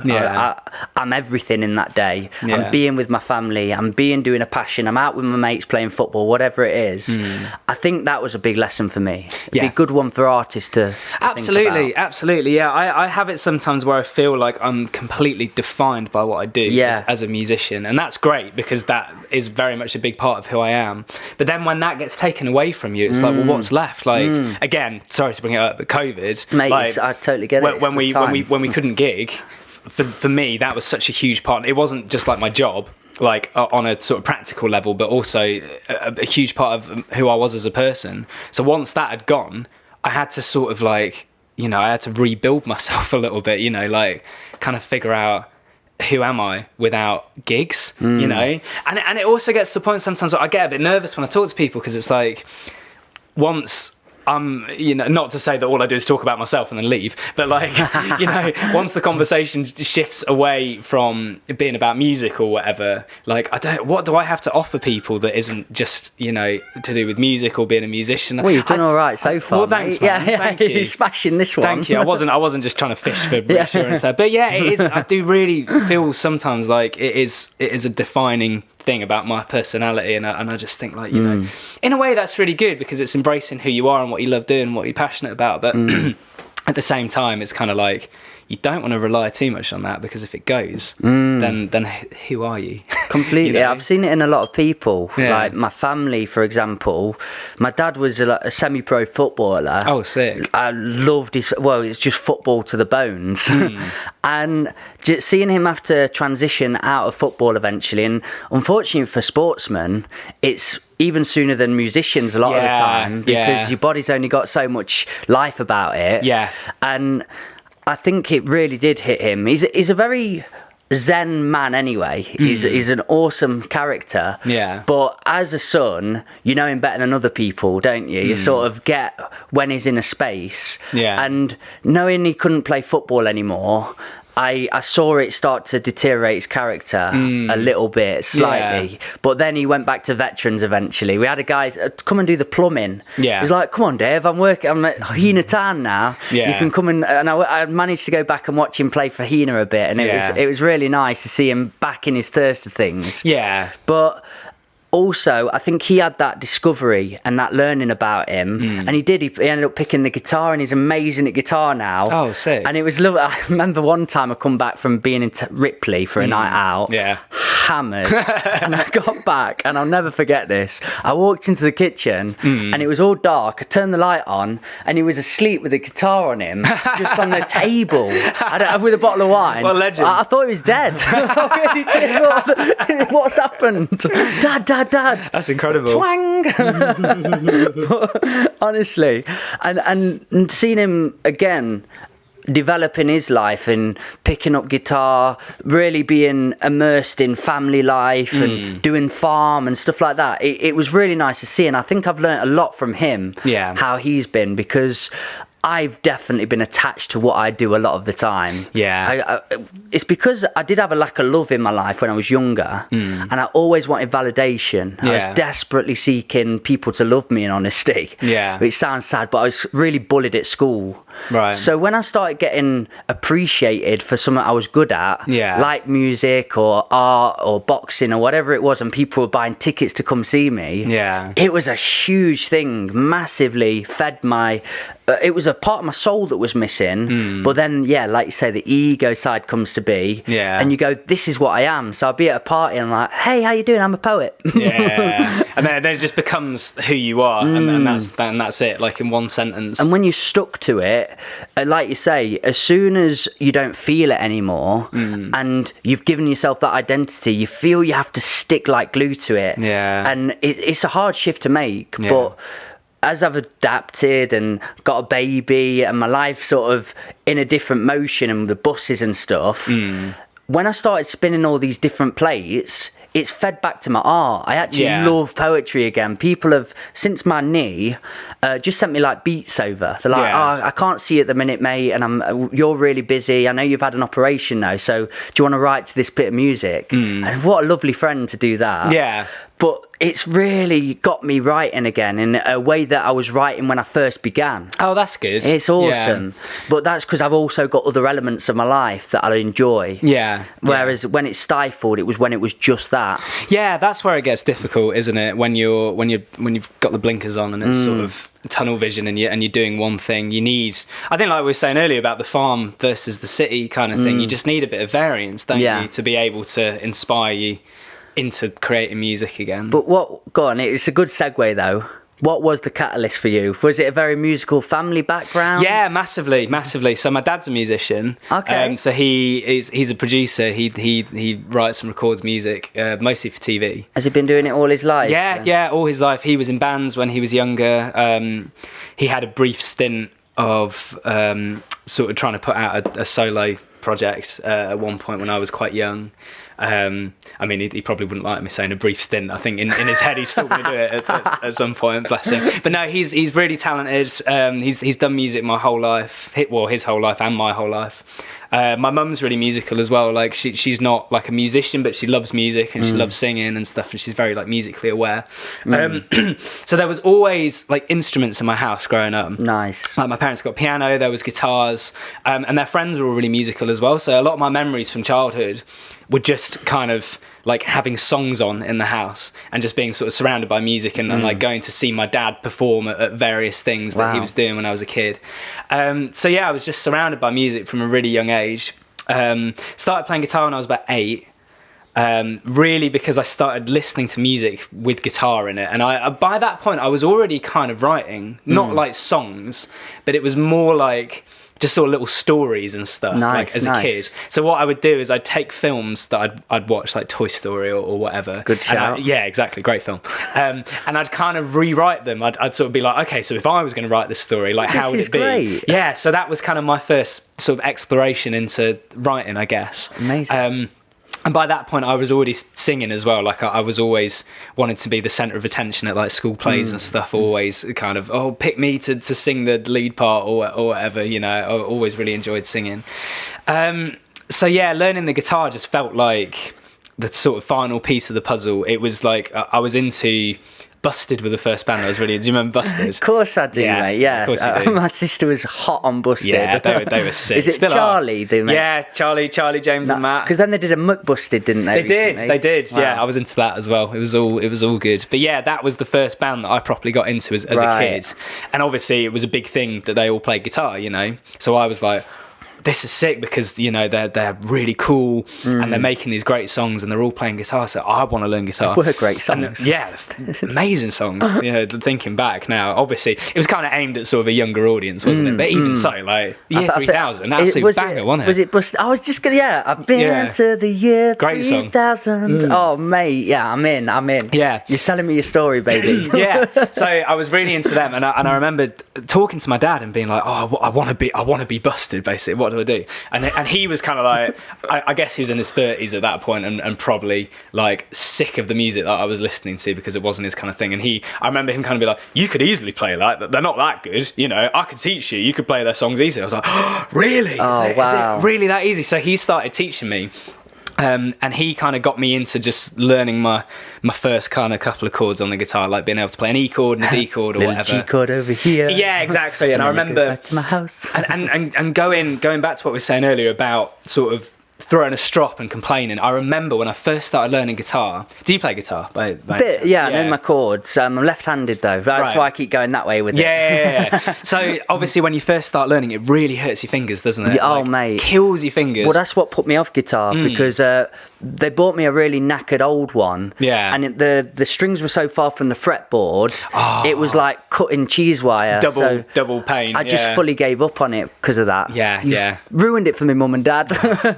I'm everything in that day. I'm being with my family, I'm doing a passion, I'm out with my mates playing football, whatever it is. I think that was a big lesson for me. It'd be a good one for artists to absolutely I have it sometimes where I feel like I'm completely defined by what I do as a musician, and that's great because that is very much a big part of who I am. But then when that gets taken away from you, it's like, well, what's left? Like, again, sorry to bring it up, but COVID, mate, like, I totally get it. When we couldn't gig, for me that was such a huge part. It wasn't just like my job, like on a sort of practical level, but also a huge part of who I was as a person. So once that had gone, I had to sort of like, you know, I had to rebuild myself a little bit, you know, like kind of figure out who am I without gigs, you know. And it also gets to the point sometimes where I get a bit nervous when I talk to people, because it's like, once you know, not to say that all I do is talk about myself and then leave, but like, you know, once the conversation shifts away from being about music or whatever, like, what do I have to offer people that isn't just, you know, to do with music or being a musician? Well, you've done all right so far. Well, thanks, man. Thank you. You're smashing this one. Thank you. I wasn't just trying to fish for reassurance there, but it is. I do really feel sometimes like it is a defining thing about my personality, and I just think, like, you know, in a way that's really good because it's embracing who you are and what you love doing, what you're passionate about, but at the same time it's kind of like you don't want to rely too much on that, because if it goes, then who are you? Completely. You know? I've seen it in a lot of people. Like my family, for example. My dad was a semi-pro footballer. Oh, sick. I loved his. Well, it's just football to the bones. And just seeing him have to transition out of football eventually, and unfortunately for sportsmen, it's even sooner than musicians a lot of the time, because your body's only got so much life about it. And I think it really did hit him. He's a very zen man anyway. He's an awesome character. But as a son, you know him better than other people, don't you? You sort of get when he's in a space. And knowing he couldn't play football anymore, I saw it start to deteriorate his character a little bit, slightly. But then he went back to veterans eventually. We had a guy come and do the plumbing. He was like, come on, Dave, I'm at Hina Town now. You can come and I managed to go back and watch him play for Hina a bit, and it was really nice to see him back in his thirst of things. But also, I think he had that discovery and that learning about him, and he ended up picking the guitar, and he's amazing at guitar now. Oh, sick. And it was lovely. I remember one time I come back from being in Ripley for a night out, hammered, and I got back, and I'll never forget this. I walked into the kitchen, and it was all dark. I turned the light on, and he was asleep with a guitar on him, just on the table, with a bottle of wine. What a legend. I thought he was dead. I really did. What's happened? Dad. That's incredible. Twang. Honestly, and seeing him again developing his life and picking up guitar, really being immersed in family life and doing farm and stuff like that, it was really nice to see. And I think I've learned a lot from him, how he's been, because I've definitely been attached to what I do a lot of the time. It's because I did have a lack of love in my life when I was younger, and I always wanted validation. I was desperately seeking people to love me in honesty, which sounds sad, but I was really bullied at school. Right. So when I started getting appreciated for something I was good at, like music or art or boxing or whatever it was, and people were buying tickets to come see me, it was a huge thing, massively fed my... it was a part of my soul that was missing, but then, like you say, the ego side comes to be, and you go, this is what I am. So I'll be at a party and I'm like, hey, how you doing? I'm a poet. And then it just becomes who you are, and that's it, like in one sentence. And when you stuck to it, like you say, as soon as you don't feel it anymore, and you've given yourself that identity, you feel you have to stick like glue to it. And it's a hard shift to make, but as I've adapted and got a baby and my life sort of in a different motion and the buses and stuff, when I started spinning all these different plates, it's fed back to my art. I actually love poetry again. People have, since my knee, just sent me like beats over. They're like, oh, I can't see you at the minute, mate, and you're really busy. I know you've had an operation now, so do you want to write to this bit of music? And what a lovely friend to do that. But it's really got me writing again in a way that I was writing when I first began. Oh, that's good. It's awesome. But that's because I've also got other elements of my life that I enjoy. Whereas when it's stifled, it was when it was just that. That's where it gets difficult, isn't it? When you've got the blinkers on and it's sort of tunnel vision and you're doing one thing. You need, I think, like we were saying earlier about the farm versus the city kind of thing, you just need a bit of variance, don't you, to be able to inspire you into creating music again. But go on, it's a good segue though. What was the catalyst for you? Was it a very musical family background? Yeah, massively. So my dad's a musician. Okay. So he's a producer. He writes and records music, mostly for TV. Has he been doing it all his life? Yeah, all his life. He was in bands when he was younger. He had a brief stint of sort of trying to put out a solo project at one point when I was quite young. I mean, he probably wouldn't like me saying a brief stint. I think in his head he's still going to do it at some point, bless him. But no, he's really talented. He's done music my whole life, his whole life and my whole life. My mum's really musical as well. Like she's not like a musician, but she loves music and she loves singing and stuff, and she's very like musically aware. So there was always like instruments in my house growing up. Nice. Like my parents got piano, there was guitars, and their friends were all really musical as well. So a lot of my memories from childhood were just kind of like having songs on in the house and just being sort of surrounded by music and like going to see my dad perform at various things that he was doing when I was a kid. So yeah, I was just surrounded by music from a really young age. Started playing guitar when I was about 8. Really because I started listening to music with guitar in it, and I by that point I was already kind of writing, not like songs, but it was more like just sort of little stories and stuff, like as a kid. So what I would do is I'd take films that I'd watch, like Toy Story or whatever. Good shout. Yeah, exactly, great film. And I'd kind of rewrite them. I'd sort of be like, okay, so if I was going to write this story, like how would it be? Great. Yeah, so that was kind of my first sort of exploration into writing, I guess. Amazing. And by that point, I was already singing as well. Like I was always wanted to be the centre of attention at like school plays and stuff. Always kind of, pick me to sing the lead part or whatever. You know, I always really enjoyed singing. So yeah, learning the guitar just felt like the sort of final piece of the puzzle. It was like I was into Busted were the first band I was really into. Do you remember Busted? Of course I do, mate. Yeah, of course you do. My sister was hot on Busted. Yeah, they were sick. Is it Still Charlie? Yeah, Charlie, James, and Matt. Because then they did a McBusted, didn't they? They did. Wow. Yeah, I was into that as well. It was all good. But yeah, that was the first band that I properly got into as a kid. And obviously, it was a big thing that they all played guitar. So I was like, this is sick because they're really cool and they're making these great songs and they're all playing guitar, so I want to learn guitar. They were great songs. Amazing songs. Thinking back now, obviously it was kind of aimed at sort of a younger audience, wasn't it? But even so, like Year 3000, absolute banger, wasn't it? Was it Busted? I was just gonna, I've been to the year great 3000. Oh mate, I'm in. Yeah, you're selling me your story, baby. Yeah. So I was really into them, and I remember talking to my dad and being like, oh, I want to be Busted, basically. What do I do? And he was kind of like, I guess he was in his 30s at that point and probably like sick of the music that I was listening to because it wasn't his kind of thing. And I remember him kind of be like, you could easily play that. They're not that good. I could teach you. You could play their songs easy. I was like, oh, really? Wow. Is it really that easy? So he started teaching me. And he kind of got me into just learning my first kind of couple of chords on the guitar, like being able to play an E chord and a D chord or whatever. G chord over here. Yeah, exactly. And I remember back to my house. and going back to what we were saying earlier about sort of throwing a strop and complaining. I remember when I first started learning guitar. Do you play guitar? By bit, yeah, I know my chords. I'm left-handed though. That's why I keep going that way with it. Yeah. So obviously, when you first start learning, it really hurts your fingers, doesn't it? Oh, mate, kills your fingers. Well, that's what put me off guitar because they bought me a really knackered old one. Yeah. And the strings were so far from the fretboard, it was like cutting cheese wire. Double pain. I just fully gave up on it because of that. Yeah. Ruined it for me mum and dad.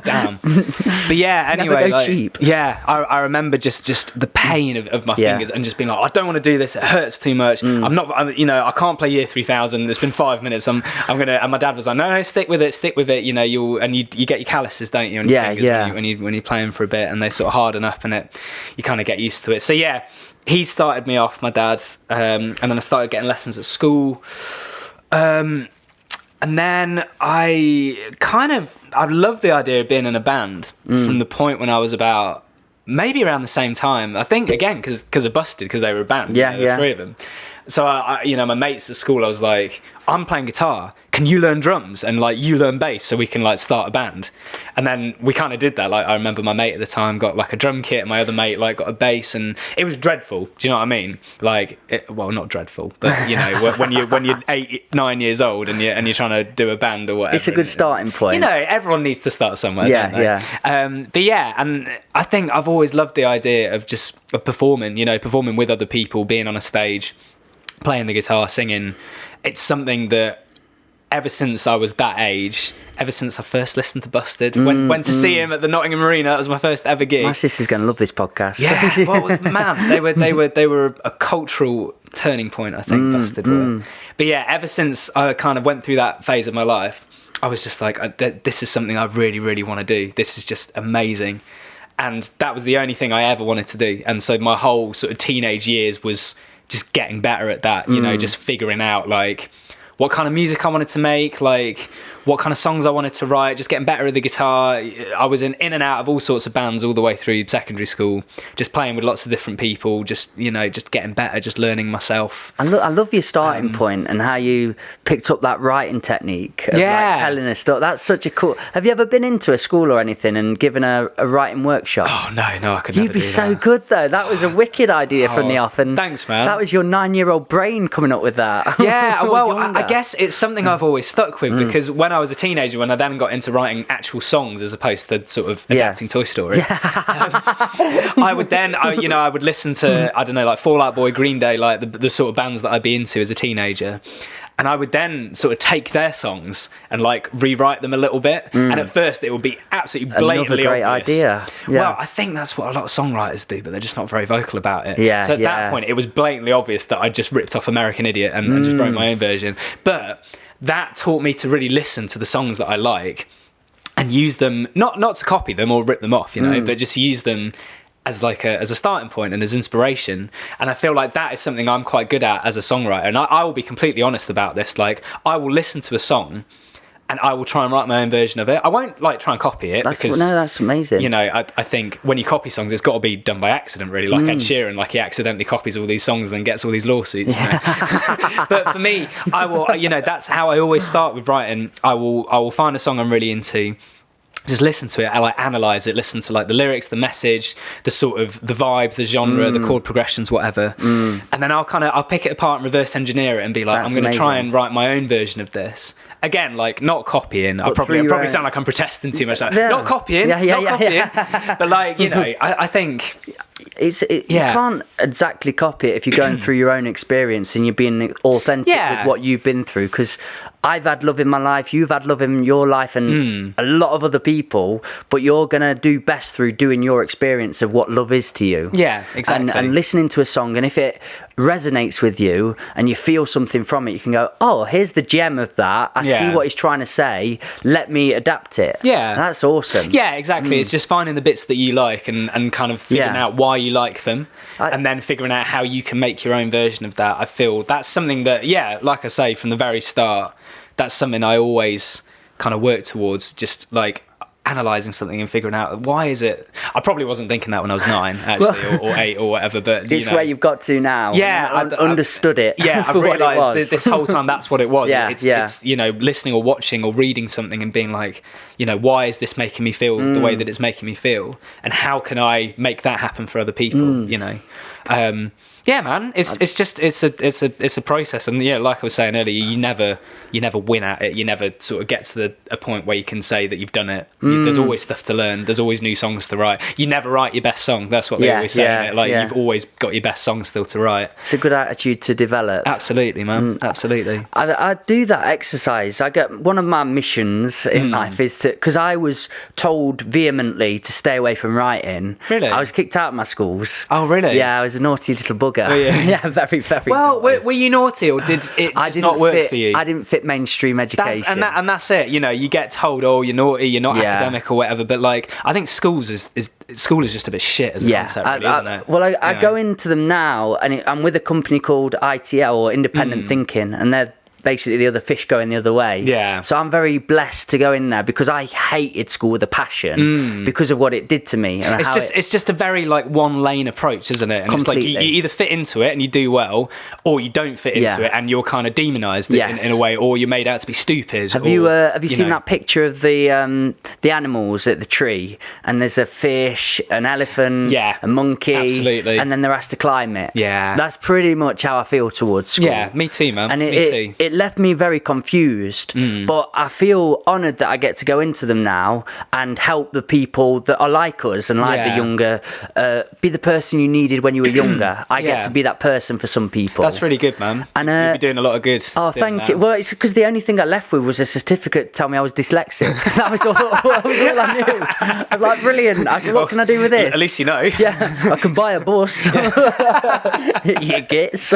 Damn. But yeah, anyway, Never go cheap. Yeah, I remember just the pain of my fingers and just being like, I don't want to do this. It hurts too much. I can't play Year 3000. It's been 5 minutes. I'm gonna. And my dad was like, no, stick with it. You get your calluses, don't you, on your fingers when you're playing for a bit, and they sort of harden up, and you kind of get used to it. So yeah, he started me off, my dad, and then I started getting lessons at school. And then I love the idea of being in a band from the point when I was about maybe around the same time. I think again because of Busted, because they were a band. The three of them. So my mates at school, I was like, I'm playing guitar. Can you learn drums and like you learn bass so we can like start a band? And then we kind of did that. Like I remember my mate at the time got like a drum kit, and my other mate like got a bass, and it was dreadful. Do you know what I mean? Like, not dreadful, but when you're 8, 9 years old and you're trying to do a band or whatever. It's a good starting point. Everyone needs to start somewhere. Don't they? But yeah, and I think I've always loved the idea of performing. Performing with other people, being on a stage, playing the guitar, singing. It's something that ever since I was that age, ever since I first listened to Busted, went to see him at the Nottingham Arena. That was my first ever gig. My sister's going to love this podcast. Yeah, well, man, they were a cultural turning point, I think, Busted were. But yeah, ever since I kind of went through that phase of my life, I was just like, this is something I really, really want to do. This is just amazing. And that was the only thing I ever wanted to do. And so my whole sort of teenage years was just getting better at that, just figuring out like what kind of music I wanted to make, like what kind of songs I wanted to write, just getting better at the guitar. I was in and out of all sorts of bands all the way through secondary school, just playing with lots of different people, just getting better, just learning myself. I love your starting point and how you picked up that writing technique of like telling a story. That's such a cool... Have you ever been into a school or anything and given a writing workshop? Oh no, I could never do that. You'd be so good though. That was a wicked idea from the off, and thanks, man. That was your 9-year-old brain coming up with that. Yeah, well, I guess it's something I've always stuck with because when I was a teenager, when I then got into writing actual songs as opposed to sort of adapting Toy Story, I would listen to, I don't know, like Fall Out Boy, Green Day, like the sort of bands that I'd be into as a teenager. And I would then sort of take their songs and like rewrite them a little bit. And at first it would be absolutely blatantly great obvious. Idea. Yeah. Well, I think that's what a lot of songwriters do, but they're just not very vocal about it. Yeah, so at that point, it was blatantly obvious that I just ripped off American Idiot and just wrote my own version. But that taught me to really listen to the songs that I like and use them, not to copy them or rip them off, but just use them as a starting point and as inspiration. And I feel like that is something I'm quite good at as a songwriter. And I will be completely honest about this. Like, I will listen to a song and I will try and write my own version of it. I won't like try and copy it because that's amazing. You know, I think when you copy songs, it's got to be done by accident, really. Like Ed Sheeran, like he accidentally copies all these songs and then gets all these lawsuits. You know? But for me, I will. You know, that's how I always start with writing. I will find a song I'm really into. Just listen to it, I like analyze it, listen to like the lyrics, the message, the sort of the vibe, the genre, the chord progressions, whatever. And then I'll pick it apart and reverse engineer it and be like, I'm going to try and write my own version of this. Again, like not copying. I probably sound like I'm protesting too much. Like, not copying, not copying. But like, you know, I think you can't exactly copy it if you're going through your own experience and you're being authentic with what you've been through. Because I've had love in my life, you've had love in your life, and a lot of other people, but you're going to do best through doing your experience of what love is to you. Yeah, exactly. And listening to a song, and if it resonates with you and you feel something from it, you can go, oh, here's the gem of that. I see what he's trying to say. Let me adapt it. Yeah. And that's awesome. Yeah, exactly. It's just finding the bits that you like and kind of figuring out why you like them and then figuring out how you can make your own version of that. I feel that's something that, like I say, from the very start, that's something I always kind of work towards, just like analysing something and figuring out why is it. I probably wasn't thinking that when I was 9 actually, or 8 or whatever, but it's where you've got to now. Yeah, I understood it. Yeah, I've realised this whole time that's what it was. Yeah, it's you know, listening or watching or reading something and being like, you know, why is this making me feel the way that it's making me feel, and how can I make that happen for other people? You know. Yeah, man, it's a process, and like I was saying earlier, you never win at it. You never sort of get to a point where you can say that you've done it. There's always stuff to learn. There's always new songs to write. You never write your best song. That's what they always say. Isn't it? Like you've always got your best song still to write. It's a good attitude to develop. Absolutely, man. Absolutely. I do that exercise. I get one of my missions in life is to, because I was told vehemently to stay away from writing. Really? I was kicked out of my schools. Oh, really? Yeah, I was a naughty little bugger. Oh, yeah. Very, very. Well, were you naughty, or did it just not work for you? I didn't fit mainstream education. That's it. You know, you get told, oh, you're naughty, you're not academic or whatever. But like, I think school is just a bit shit as a concept, really, isn't it? Well, I go into them now, and I'm with a company called ITL, or Independent Thinking, and they're basically the other fish going the other way. Yeah. So I'm very blessed to go in there, because I hated school with a passion because of what it did to me. And it's just a very like one lane approach, isn't it? And completely. It's like you either fit into it and you do well, or you don't fit into it and you're kind of demonized in a way, or you're made out to be stupid. Have you seen that picture of the animals at the tree? And there's a fish, an elephant, a monkey, absolutely, and then they're asked to climb it. Yeah. That's pretty much how I feel towards school. Yeah, me too, man. And me too. It left me very confused, but I feel honoured that I get to go into them now and help the people that are like us and like the younger, be the person you needed when you were younger. I get to be that person for some people. That's really good, man. And you'll be doing a lot of good. Oh, thank you. Well, it's because the only thing I left with was a certificate to tell me I was dyslexic. That was all I knew. I was like, brilliant. What can I do with this? At least you know. Yeah, I can buy a bus. You gits.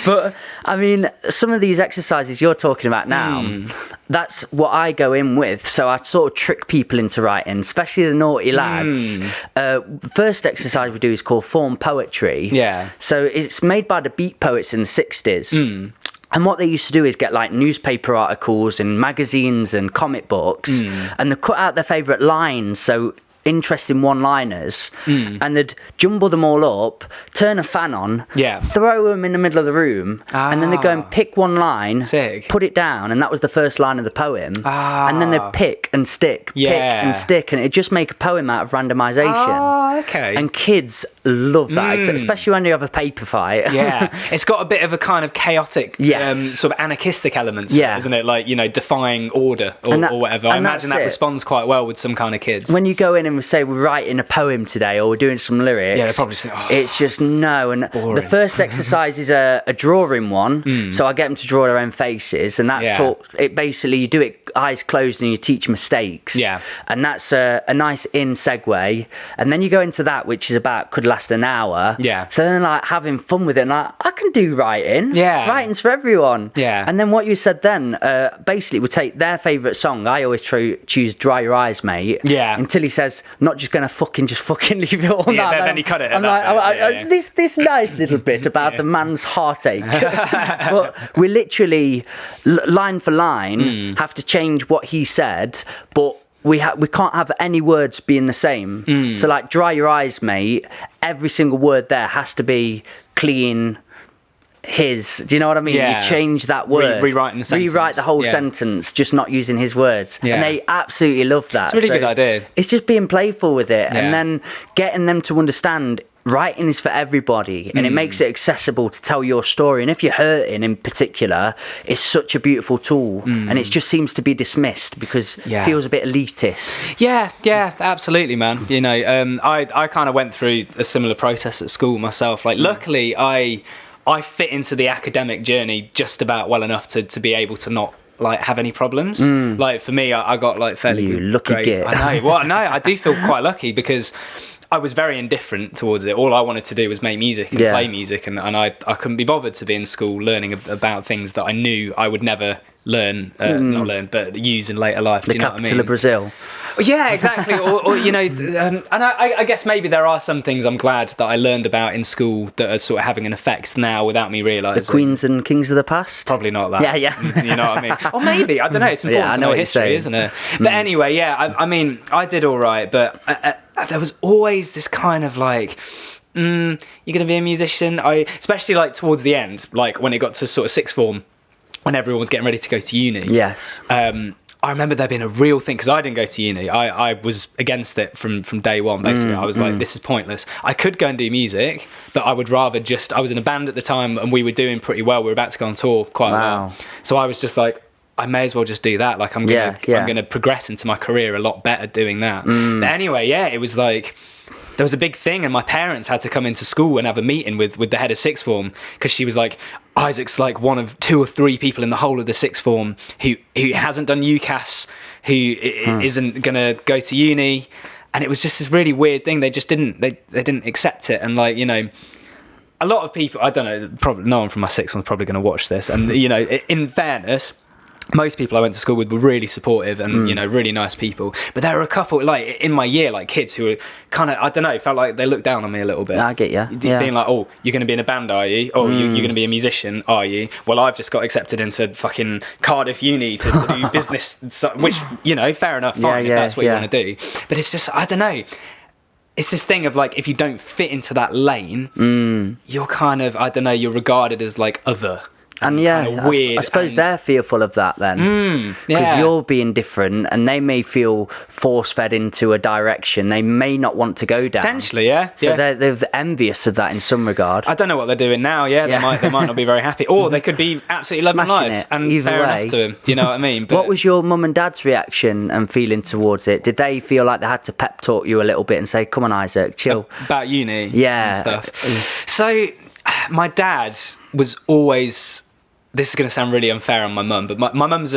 But I mean, some of these exercises you're talking about now, that's what I go in with. So I sort of trick people into writing, especially the naughty lads. The first exercise we do is called form poetry. Yeah. So it's made by the beat poets in the 60s. And what they used to do is get like newspaper articles and magazines and comic books, and they cut out their favourite lines. So interesting one-liners, and they'd jumble them all up, turn a fan on, throw them in the middle of the room, and then they'd go and pick one line, put it down, and that was the first line of the poem. And then they'd pick and stick, and it'd just make a poem out of randomisation. Okay. And kids love that, especially when you have a paper fight. Yeah, it's got a bit of a kind of chaotic, sort of anarchistic element to it, isn't it? Like, you know, defying order or whatever. I imagine that responds quite well with some kind of kids. When you go in and say we're writing a poem today, or we're doing some lyrics, they probably say, it's just no. And boring. The first exercise is a drawing one, so I get them to draw their own faces, and that's it. Basically, you do it eyes closed and you teach mistakes, and that's a nice segue. And then you go into that, which is about could last an hour, so then like having fun with it, and like, I can do writing, writing's for everyone, and then what you said then, basically we take their favourite song. I always choose Dry Your Eyes Mate, until he says realised I'm not just going to fucking leave it all yeah, that. Then he cut it. I'm like, this nice little bit about the man's heartache. But we literally, line for line, have to change what he said, but we can't have any words being the same. So like, dry your eyes, mate. Every single word there has to be clean. Do you know what I mean? Yeah. You change that word, rewriting the sentence. rewrite the whole sentence, just not using his words. And they absolutely love that. It's a really good idea. It's just being playful with it, and then getting them to understand writing is for everybody, and it makes it accessible to tell your story. And if you're hurting in particular, it's such a beautiful tool, and it just seems to be dismissed because it feels a bit elitist. Yeah, absolutely, man. You know, I kind of went through a similar process at school myself. Like, luckily, I fit into the academic journey just about well enough to be able to not like have any problems. Like for me, I got like fairly good lucky grades. git. I know. Well, no, I do feel quite lucky because I was very indifferent towards it. All I wanted to do was make music and play music, and I couldn't be bothered to be in school learning about things that I knew I would never learn, not learn, but use in later life. Do you know what I mean? The capital of Brazil. Yeah, exactly. or you know, and I guess maybe there are some things I'm glad that I learned about in school that are sort of having an effect now without me realising. The queens and kings of the past? Probably not that. Yeah. You know what I mean? Or maybe, I don't know, it's important to know history, isn't it? But anyway, yeah, I mean, I did all right, but there was always this kind of like, you're going to be a musician? Especially like towards the end, like when it got to sort of sixth form, when everyone was getting ready to go to uni. Yes. I remember there being a real thing, because I didn't go to uni. I was against it from day one, basically. I was like, this is pointless. I could go and do music, but I would rather I was in a band at the time, and we were doing pretty well. We were about to go on tour quite well. So I was just like, I may as well just do that. Like, I'm gonna progress into my career a lot better doing that. But anyway, it was like, there was a big thing, and my parents had to come into school and have a meeting with the head of sixth form, because she was like, Isaac's like one of 2 or 3 people in the whole of the sixth form who hasn't done UCAS, who isn't gonna go to uni. And it was just this really weird thing. They just didn't accept it. And like, you know, a lot of people, I don't know, probably no one from my sixth one's probably going to watch this, and you know, in fairness, most people I went to school with were really supportive and, you know, really nice people. But there were a couple, like, in my year, like, kids who were kind of, I don't know, felt like they looked down on me a little bit. I get you. Being like, oh, you're going to be in a band, are you? Oh, you're going to be a musician, are you? Well, I've just got accepted into fucking Cardiff Uni to do business, which, you know, fair enough, fine, if that's what you want to do. But it's just, I don't know. It's this thing of, like, if you don't fit into that lane, you're kind of, I don't know, you're regarded as, like, other. And weird. I suppose they're fearful of that then, because you're being different, and they may feel force-fed into a direction they may not want to go down. Potentially, yeah. So they're envious of that in some regard. I don't know what they're doing now. They might not be very happy, or they could be absolutely loving Smashing life, it, and either fair way. enough to them. Do you know what I mean? But what was your mum and dad's reaction and feeling towards it? Did they feel like they had to pep talk you a little bit and say, "Come on, Isaac, chill"? About uni, and stuff. So, my dad was always. This is going to sound really unfair on my mum, but my mum's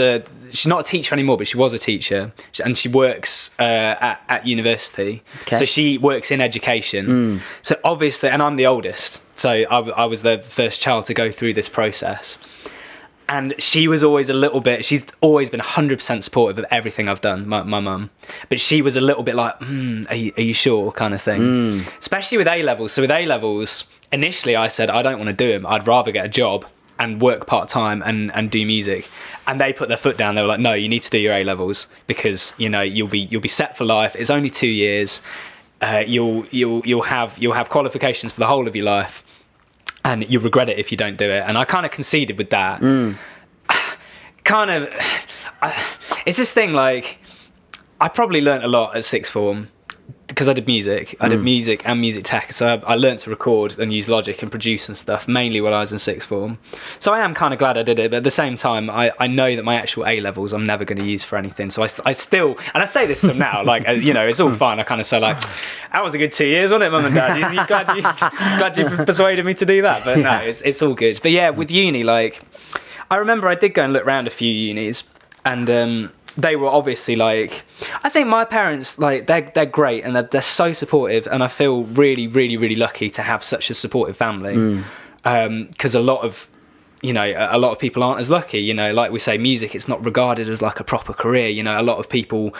she's not a teacher anymore, but she was a teacher, and she works at university. Okay. So she works in education. So obviously, and I'm the oldest, so I was the first child to go through this process. And she was always a little bit, she's always been 100% supportive of everything I've done, my mum. But she was a little bit like, are you sure, kind of thing. Especially with A-levels. So with A-levels, initially I said, I don't want to do them. I'd rather get a job and work part-time and do music. And they put their foot down. They were like, no, you need to do your A-levels, because, you know, you'll be set for life. It's only 2 years. You'll have qualifications for the whole of your life, and you'll regret it if you don't do it. And I kind of conceded with that. It's this thing, like, I probably learnt a lot at sixth form, because I did music. I did music and music tech, so I learnt to record and use Logic and produce and stuff, mainly while I was in sixth form. So I am kind of glad I did it, but at the same time, I know that my actual A-levels I'm never going to use for anything. So I still, and I say this to them now, like, you know, it's all fine. I kind of say, like, that was a good 2 years, wasn't it, Mum and Dad? You glad you persuaded me to do that? But no, it's all good. But yeah, with uni, like, I remember I did go and look around a few unis, and they were obviously like, I think my parents, like, they're great, and they're so supportive, and I feel really, really, really lucky to have such a supportive family. Because a lot of people aren't as lucky. You know, like we say, music, it's not regarded as like a proper career. You know, a lot of people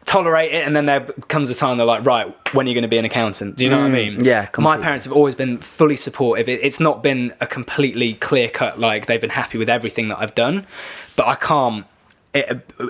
tolerate it, and then there comes a time they're like, right, when are you going to be an accountant? Do you know what I mean? Yeah, completely. My parents have always been fully supportive. It's not been a completely clear cut, like they've been happy with everything that I've done, but I can't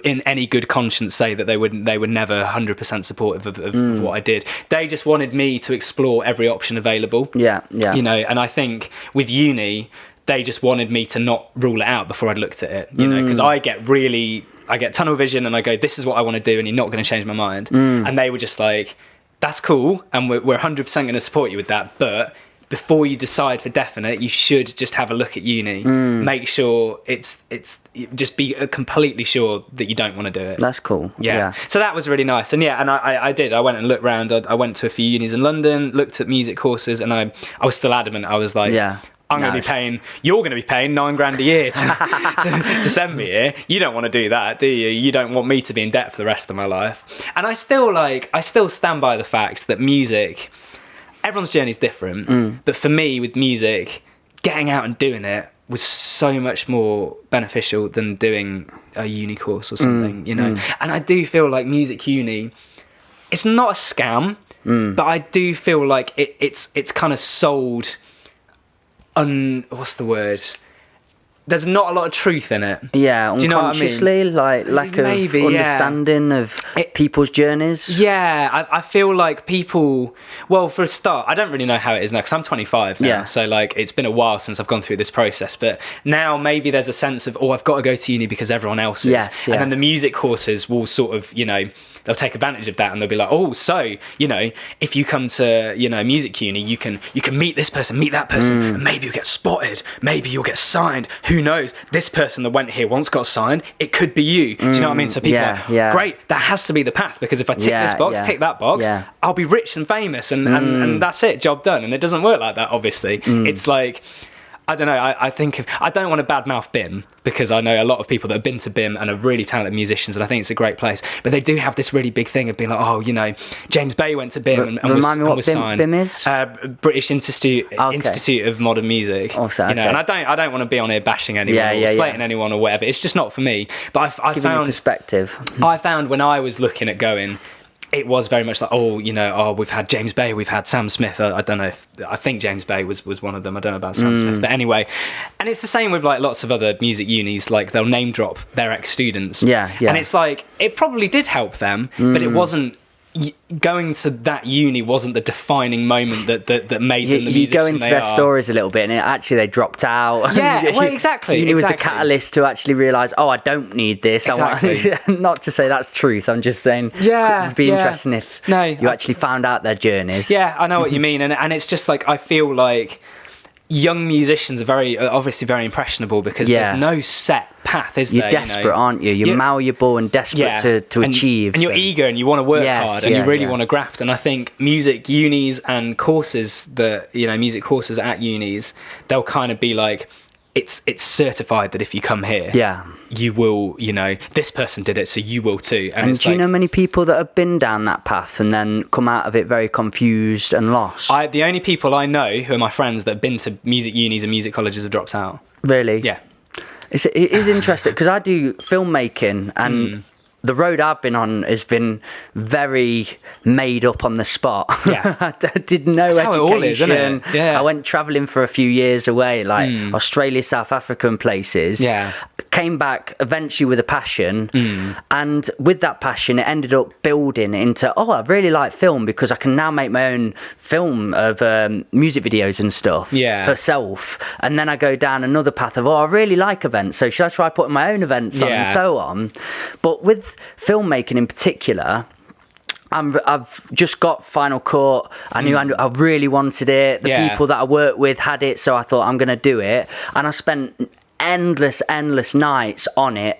in any good conscience say that they were never 100% supportive of what I did. They just wanted me to explore every option available. Yeah. You know, and I think with uni, they just wanted me to not rule it out before I'd looked at it, you know, because I get tunnel vision and I go, this is what I want to do and you're not going to change my mind. And they were just like, that's cool and we're 100% going to support you with that, but before you decide for definite, you should just have a look at uni. Make sure it's just be completely sure that you don't want to do it. That's cool. Yeah. So that was really nice. And yeah, and I did. I went and looked around. I went to a few unis in London, looked at music courses, and I was still adamant. I was like, I'm going to be paying, you're going to be paying $9,000 a year to send me here. You don't want to do that, do you? You don't want me to be in debt for the rest of my life. And I still stand by the fact that music, everyone's journey is different. But for me, with music, getting out and doing it was so much more beneficial than doing a uni course or something, you know? And I do feel like music uni, it's not a scam, but I do feel like it's kind of sold... what's the word? There's not a lot of truth in it. Yeah, do you know what I mean? Like lack of understanding of people's journeys. Yeah, I feel like people... Well, for a start, I don't really know how it is now, because I'm 25 now, so like it's been a while since I've gone through this process, but now maybe there's a sense of, I've got to go to uni because everyone else is. And then the music courses will sort of, you know, they'll take advantage of that and they'll be like, so, you know, if you come to, you know, music uni, you can meet this person, meet that person, and maybe you'll get spotted, maybe you'll get signed, who knows? This person that went here once got signed, it could be you. Do you know what I mean? So people are like, great, that has to be the path, because if I tick this box, tick that box, I'll be rich and famous and that's it, job done. And it doesn't work like that, obviously. It's like, I don't know, I think I don't want to badmouth BIM, because I know a lot of people that have been to BIM and are really talented musicians, and I think it's a great place, but they do have this really big thing of being like, you know, James Bay went to BIM and was signed. BIM is? British Institute of Modern Music. You know, and I don't want to be on here bashing anyone or slating anyone or whatever. It's just not for me. But I found perspective. I found when I was looking at going, it was very much like, we've had James Bay, we've had Sam Smith. I don't know I think James Bay was one of them. I don't know about Sam Smith, but anyway. And it's the same with like lots of other music unis, like they'll name drop their ex-students. Yeah. And it's like, it probably did help them, but it wasn't, going to that uni wasn't the defining moment that made them the musician you go into their stories a little bit and actually they dropped out. Yeah, well, exactly. Uni was the catalyst to actually realise, I don't need this. Exactly. Not to say that's truth, I'm just saying it'd be interesting if you actually found out their journeys. Yeah, I know what you mean, and it's just like, I feel like young musicians are obviously very impressionable, because there's no set path, is there? You're desperate, aren't you? You're malleable and desperate to achieve. And you're eager and you want to work hard and you really want to graft. And I think music unis and courses music courses at unis, they'll kind of be like, it's certified that if you come here, you will, you know, this person did it, so you will too. And do you know many people that have been down that path and then come out of it very confused and lost? The only people I know who are my friends that have been to music unis and music colleges have dropped out. Really? Yeah. It is interesting, because I do filmmaking, and the road I've been on has been very made up on the spot. Yeah. I did no education. How it all is, isn't it? Yeah. I went travelling for a few years away, like Australia, South Africa and places. Yeah. Came back eventually with a passion, and with that passion it ended up building into, I really like film, because I can now make my own film of music videos and stuff for self. And then I go down another path of, I really like events, so should I try putting my own events on and so on. But with filmmaking in particular, I've just got Final Cut. I knew I really wanted it. The people that I worked with had it, so I thought I'm going to do it. And I spent endless nights on it,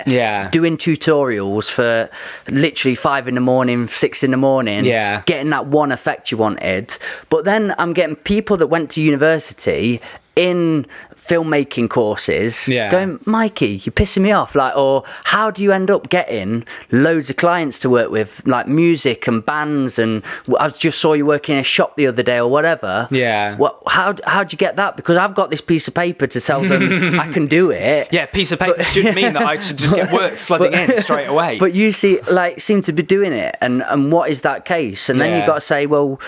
doing tutorials for literally 5 a.m, 6 a.m, getting that one effect you wanted. But then I'm getting people that went to university in filmmaking courses, going, Mikey, you're pissing me off. Like, or how do you end up getting loads of clients to work with, like music and bands? And I just saw you working in a shop the other day or whatever. Yeah. How'd you get that? Because I've got this piece of paper to tell them I can do it. Yeah, piece of paper shouldn't mean that I should just get work flooding in straight away. But you seem to be doing it, and what is that case? And then you've got to say, well,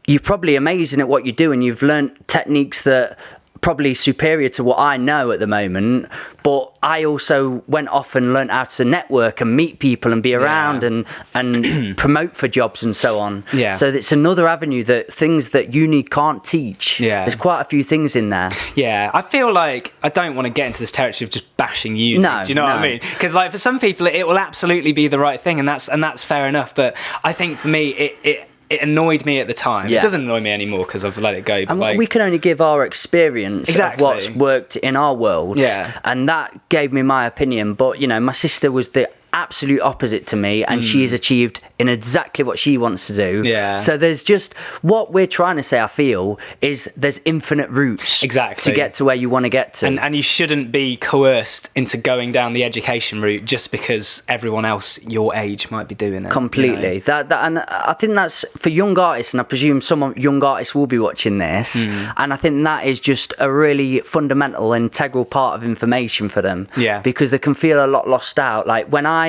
you're probably amazing at what you do, and you've learnt techniques that probably superior to what I know at the moment, but I also went off and learnt how to network and meet people and be around and promote for jobs and so on. So it's another avenue, that things that uni can't teach. There's quite a few things in there. I feel like I don't want to get into this territory of just bashing uni. Do you know what I mean? Because like for some people it will absolutely be the right thing, and that's fair enough, but I think for me it annoyed me at the time. It doesn't annoy me anymore because I've let it go. But and we can only give our experience of what's worked in our world. And that gave me my opinion. But, you know, my sister was the absolute opposite to me, and she's achieved in exactly what she wants to do. So there's just, what we're trying to say, I feel, is there's infinite routes to get to where you want to get to. And you shouldn't be coerced into going down the education route just because everyone else your age might be doing it. Completely. You know? That and I think that's for young artists, and I presume some young artists will be watching this, and I think that is just a really fundamental, integral part of information for them. Because they can feel a lot lost out. Like when I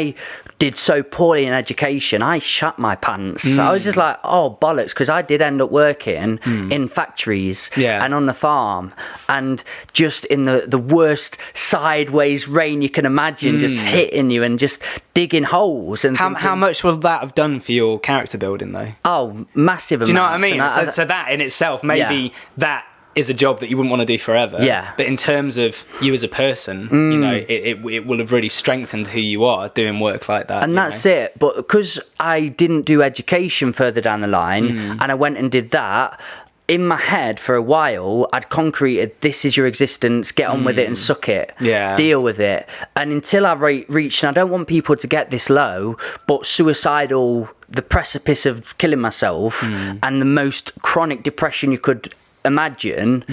did so poorly in education, I shut my pants. I was just like, oh bollocks, because I did end up working in factories and on the farm, and just in the worst sideways rain you can imagine, just hitting you and just digging holes. And how much will that have done for your character building though? Oh, massive amounts. Do you know what I mean? So that in itself, maybe that is a job that you wouldn't want to do forever. But in terms of you as a person, you know, it will have really strengthened who you are doing work like that. And that's it. But because I didn't do education further down the line, and I went and did that, in my head for a while I'd concreted, this is your existence, get on with it and suck it, deal with it. And until I reached, and I don't want people to get this low, but suicidal, the precipice of killing myself, and the most chronic depression you could imagine,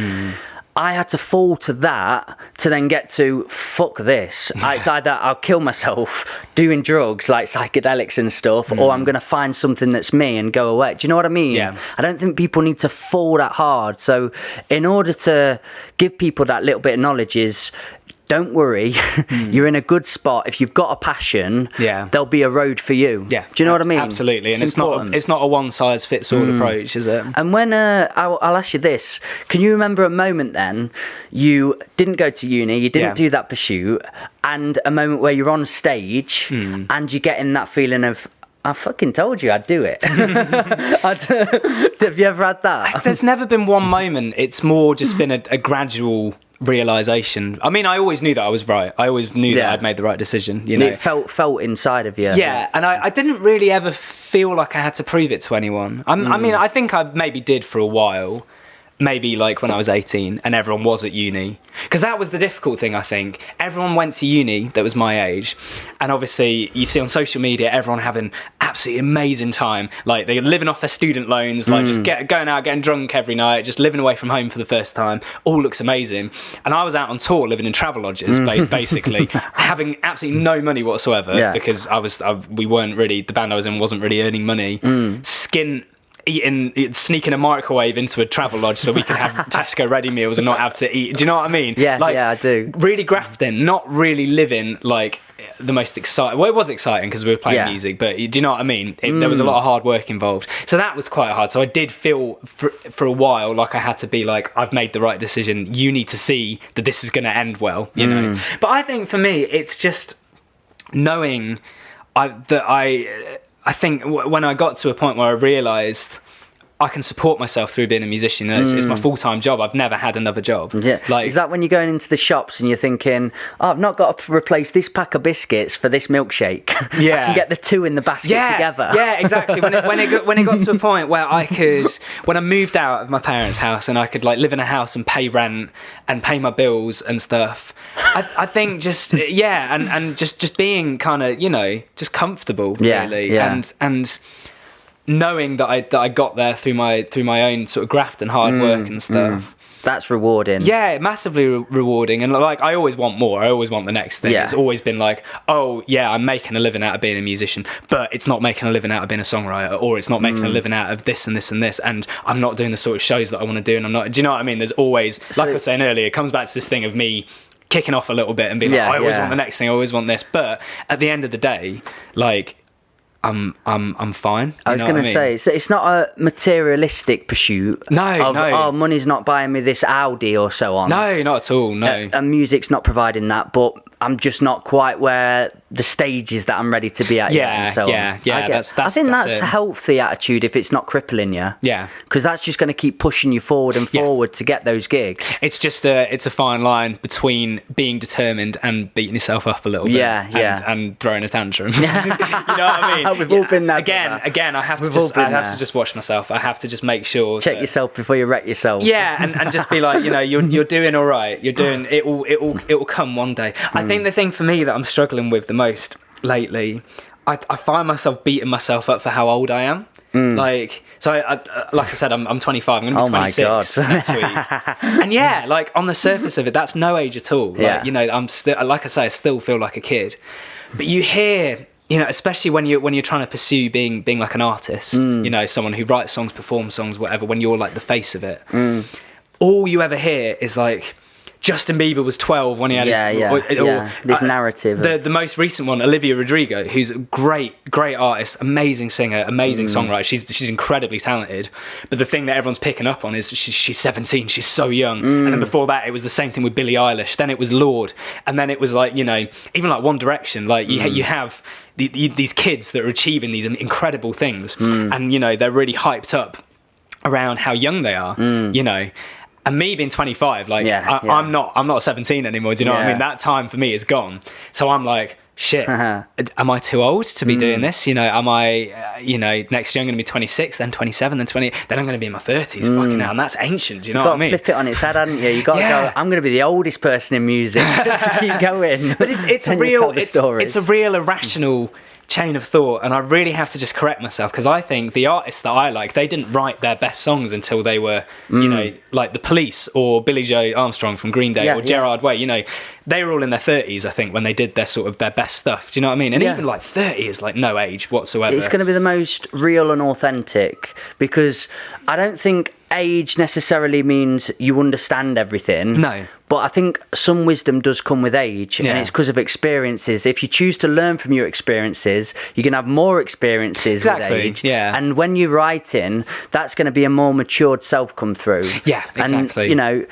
I had to fall to that to then get to, fuck this. It's either I'll kill myself doing drugs like psychedelics and stuff, or I'm going to find something that's me and go away. Do you know what I mean? I don't think people need to fall that hard. So in order to give people that little bit of knowledge is, don't worry, you're in a good spot. If you've got a passion, there'll be a road for you. Do you know what I mean? Absolutely. And it's not a one size fits all approach, is it? And when I'll ask you this, can you remember a moment then you didn't go to uni, you didn't do that pursuit, and a moment where you're on stage and you're getting that feeling of, I fucking told you I'd do it. Have you ever had that? There's never been one moment. It's more just been a gradual realization. I mean, I always knew that I was right. I always knew that I'd made the right decision. You know, it felt inside of you. And I didn't really ever feel like I had to prove it to anyone. I mean, I think I maybe did for a while. Maybe like when I was 18 and everyone was at uni, because that was the difficult thing. I think everyone went to uni that was my age, and obviously you see on social media everyone having absolutely amazing time, like they're living off their student loans, like just going out getting drunk every night, just living away from home for the first time. All looks amazing. And I was out on tour living in travel lodges, basically having absolutely no money whatsoever, because we weren't really, the band I was in wasn't really earning money. Sneaking a microwave into a travel lodge so we could have Tesco ready meals and not have to eat. Do you know what I mean? Yeah, I do. Really grafting, not really living like the most exciting. Well, it was exciting because we were playing music, but do you know what I mean? There was a lot of hard work involved. So that was quite hard. So I did feel for a while like I had to be like, I've made the right decision. You need to see that this is going to end well, you know? But I think for me, it's just knowing I think when I got to a point where I realised I can support myself through being a musician, it's my full-time job. I've never had another job. Like, is that when you're going into the shops and you're thinking, I've not got to replace this pack of biscuits for this milkshake? I can get the two in the basket together. Yeah, exactly. When it got to a point where I could, when I moved out of my parents' house and I could like live in a house and pay rent and pay my bills and stuff, I think just and just being kind of, you know, just comfortable really, and knowing that I got there through my own sort of graft and hard work and stuff. That's rewarding. Yeah, massively rewarding. And like, I always want more. I always want the next thing. It's always been like, oh yeah, I'm making a living out of being a musician, but it's not making a living out of being a songwriter, or it's not making a living out of this and this and this, and I'm not doing the sort of shows that I want to do, and I'm not, do you know what I mean? There's always, like I was saying earlier, it comes back to this thing of me kicking off a little bit and being like, I always want the next thing, I always want this, but at the end of the day, like, I'm fine. I was going to say, it's not a materialistic pursuit. No. Oh, money's not buying me this Audi or so on. No, not at all. No. And music's not providing that, but I'm just not quite where the stage is that I'm ready to be at. Yeah. I think that's a healthy attitude if it's not crippling you. Yeah. Because that's just going to keep pushing you forward and forward to get those gigs. It's just it's a fine line between being determined and beating yourself up a little bit. And throwing a tantrum. You know what I mean? We've all been there. Again, I have to just watch myself. I have to just make sure. Check yourself before you wreck yourself. Yeah, and just be like, you're doing all right. You're doing it will come one day. I think the thing for me that I'm struggling with the most lately, I find myself beating myself up for how old I am. Like, so like I said, I'm 25. I'm going to be 26 next week. And yeah, like on the surface of it, that's no age at all. Like, I'm still, like I say, I still feel like a kid. But you hear, especially when you're trying to pursue being like an artist, someone who writes songs, performs songs, whatever, when you're like the face of it, all you ever hear is like, Justin Bieber was 12 when he had this narrative. The most recent one, Olivia Rodrigo, who's a great artist, amazing singer, amazing songwriter. She's incredibly talented. But the thing that everyone's picking up on is she's 17, she's so young. And then before that, it was the same thing with Billie Eilish. Then it was Lorde. And then it was like, even like One Direction. Like you have these kids that are achieving these incredible things. And, they're really hyped up around how young they are, And me being 25, like I'm not 17 anymore. Do you know what I mean? That time for me is gone. So I'm like, shit, am I too old to be doing this? Am I, next year I'm going to be 26, then 27, then 20, then I'm going to be in my 30s. Fucking hell, and that's ancient. Do you know what I mean? You've got to flip it on its head, haven't you? You got to go, I'm going to be the oldest person in music to keep going. But it's a real irrational chain of thought, and I really have to just correct myself, because I think the artists that I like, they didn't write their best songs until they were like The Police or Billy Joe Armstrong from Green Day or Gerard Way. They were all in their 30s, I think, when they did their best stuff. Do you know what I mean? And even like 30 is like no age whatsoever. It's going to be the most real and authentic, because I don't think age necessarily means you understand everything. No. But I think some wisdom does come with age, and it's because of experiences. If you choose to learn from your experiences, you're going to have more experiences with age. Yeah. And when you're writing, that's going to be a more matured self come through. Yeah, exactly. And,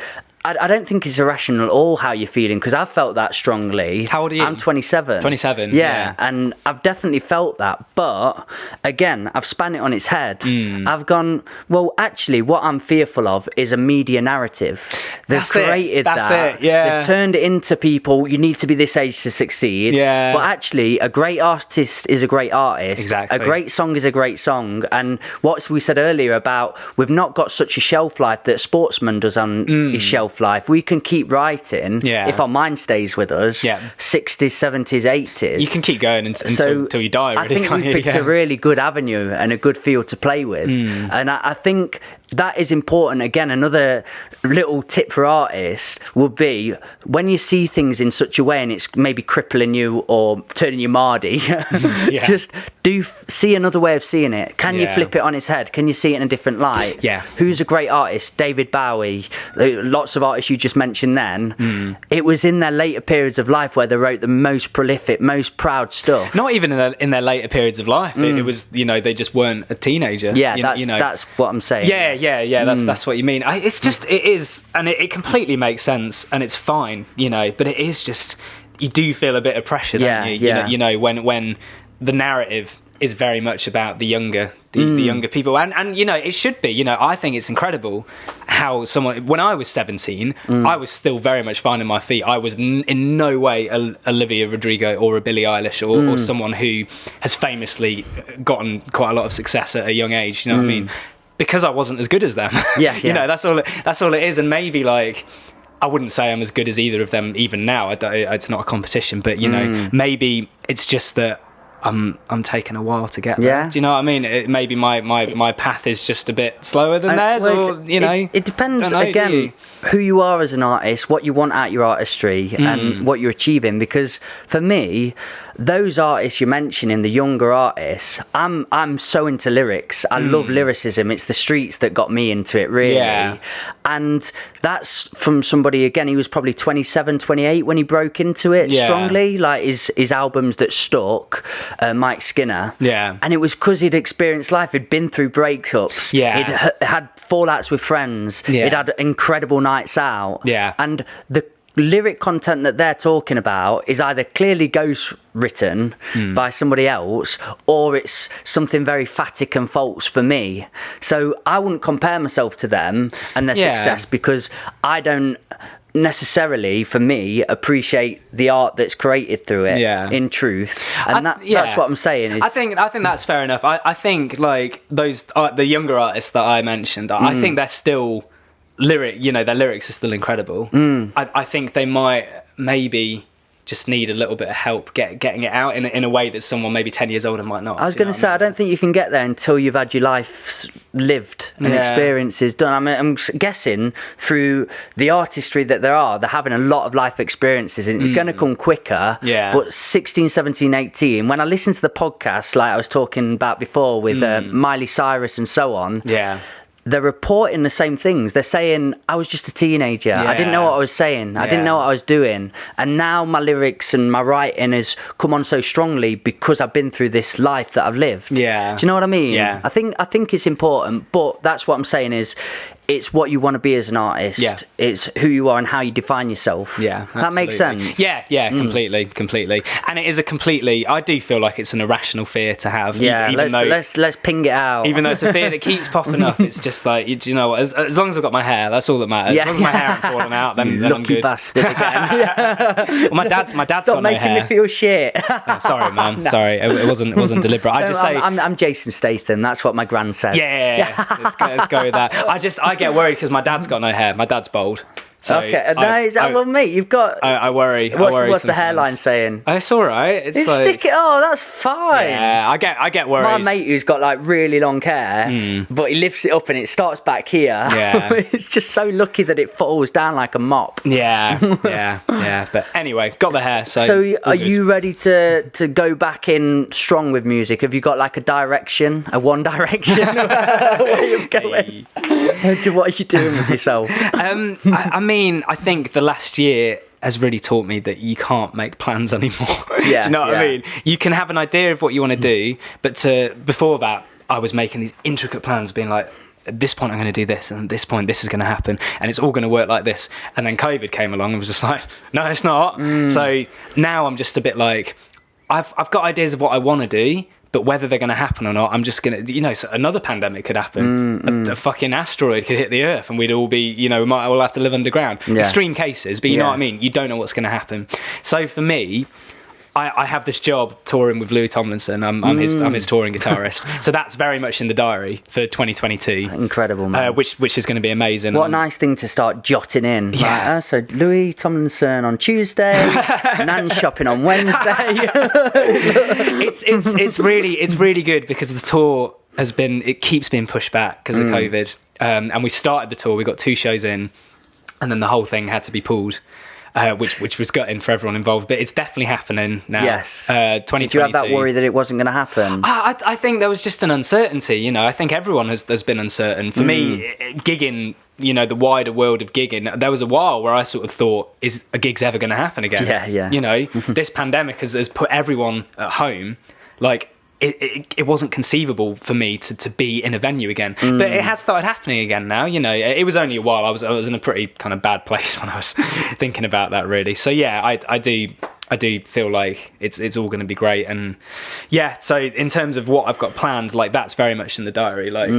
I don't think it's irrational at all how you're feeling, because I've felt that strongly. How old are you? I'm 27. 27, yeah. And I've definitely felt that. But, again, I've spun it on its head. I've gone, well, actually, what I'm fearful of is a media narrative. They've created that. That's it, yeah. They've turned it into people, you need to be this age to succeed. Yeah. But actually, a great artist is a great artist. Exactly. A great song is a great song. And what we said earlier about, we've not got such a shelf life that a sportsman does on his shelf life. We can keep writing if our mind stays with us. 60s, 70s, 80s. You can keep going until you die, really. I think we picked a really good avenue and a good field to play with. And I think that is important. Again, another little tip for artists would be, when you see things in such a way and it's maybe crippling you or turning you mardy, just see another way of seeing it. Can you flip it on its head? Can you see it in a different light? Who's a great artist? David Bowie. Lots of artists you just mentioned then. It was in their later periods of life where they wrote the most prolific, most proud stuff. Not even in their later periods of life. It was, they just weren't a teenager. That's what I'm saying. That's what you mean. It is, and it completely makes sense, and it's fine, but it is just, you do feel a bit of pressure, don't you? When the narrative is very much about the younger people, and it should be. I think it's incredible how someone, when I was 17, I was still very much finding my feet. I was in no way a Olivia Rodrigo or a Billie Eilish or someone who has famously gotten quite a lot of success at a young age. You know what I mean? Because I wasn't as good as them. That's all it is. And maybe, like, I wouldn't say I'm as good as either of them even now. It's not a competition, but maybe it's just that I'm taking a while to get there. Do you know what I mean? Maybe my path is just a bit slower than theirs, or you know. It depends again who you are as an artist, what you want out your artistry, and what you're achieving. Because for me, those artists you're mentioning, the younger artists, I'm so into lyrics. I love lyricism. It's the streets that got me into it, really. Yeah. And that's from somebody, again, he was probably 27, 28 when he broke into it strongly. Like his albums that stuck, Mike Skinner. Yeah. And it was because he'd experienced life. He'd been through breakups. Yeah. He'd had fallouts with friends. Yeah. He'd had incredible nights out. Yeah. And the lyric content that they're talking about is either clearly ghost written by somebody else, or it's something very phatic and false for me. So I wouldn't compare myself to them and their success, because I don't necessarily, for me, appreciate the art that's created through it in truth. And that's what I'm saying is, I think that's fair enough. I think like those the younger artists that I mentioned, I think they're still their lyrics are still incredible. I think they might maybe just need a little bit of help getting it out in a way that someone maybe 10 years older might not. I was going to say, I don't think you can get there until you've had your life lived and experiences done. I mean, I'm guessing through the artistry that they're having a lot of life experiences, and it's going to come quicker. Yeah. But 16, 17, 18, when I listen to the podcast, like I was talking about before with Miley Cyrus and so on, they're reporting the same things. They're saying, I was just a teenager. I didn't know what I was saying. I didn't know what I was doing. And now my lyrics and my writing has come on so strongly because I've been through this life that I've lived. Yeah. Do you know what I mean? Yeah. I think it's important, but that's what I'm saying is, it's what you want to be as an artist. Yeah. It's who you are and how you define yourself. Yeah, absolutely. That makes sense. Yeah, completely. And it is I do feel like it's an irrational fear to have. Yeah, let's ping it out. Even though it's a fear that keeps popping up, it's just like, you know what, as long as I've got my hair, that's all that matters. Yeah. As long as my hair ain't falling out, then I'm good. Lucky bastard again. Well, my dad's got Stop no hair. Stop making me feel shit. No, sorry, Mum. No. Sorry, it wasn't deliberate. I'm Jason Statham. That's what my gran says. Yeah. Let's go with that. I get worried because my dad's got no hair. My dad's bald. So okay, well, mate, you've got. I worry. What's the hairline saying? It's all right. It's like, stick it. Oh, that's fine. Yeah, I get worried. My mate who's got like really long hair, but he lifts it up and it starts back here. Yeah, it's just so lucky that it falls down like a mop. Yeah. But anyway, got the hair. So are you ready to go back in strong with music? Have you got like a one direction? Where are you going? What are you doing with yourself? I mean, I think the last year has really taught me that you can't make plans anymore. Yeah, do you know what I mean? You can have an idea of what you want to do, but before that, I was making these intricate plans, being like, at this point I'm going to do this, and at this point this is going to happen, and it's all going to work like this. And then COVID came along and was just like, no, it's not. So now I'm just a bit like, I've got ideas of what I want to do, but whether they're going to happen or not, I'm just going to, so another pandemic could happen. A fucking asteroid could hit the Earth and we'd all be, we might all have to live underground. Yeah. Extreme cases, but you know what I mean? You don't know what's going to happen. So for me, I have this job touring with Louis Tomlinson. I'm his touring guitarist. So that's very much in the diary for 2022. Incredible, man. Which is going to be amazing. What a nice thing to start jotting in. Yeah. Right, so Louis Tomlinson on Tuesday, Nan shopping on Wednesday. It's really good because the tour keeps being pushed back because of COVID. And we started the tour. We got 2 shows in, and then the whole thing had to be pulled. Which was gutting for everyone involved, but it's definitely happening now. Yes. 2022. Did you have that worry that it wasn't going to happen? I think there was just an uncertainty. I think everyone has been uncertain. For me, gigging, the wider world of gigging, there was a while where I sort of thought, is a gig's ever going to happen again? Yeah. This pandemic has put everyone at home. Like, it wasn't conceivable for me to be in a venue again, but it has started happening again now. It was only a while. I was in a pretty kind of bad place when I was thinking about that, really. So yeah, I do feel like it's all going to be great. And yeah, so in terms of what I've got planned, like that's very much in the diary, like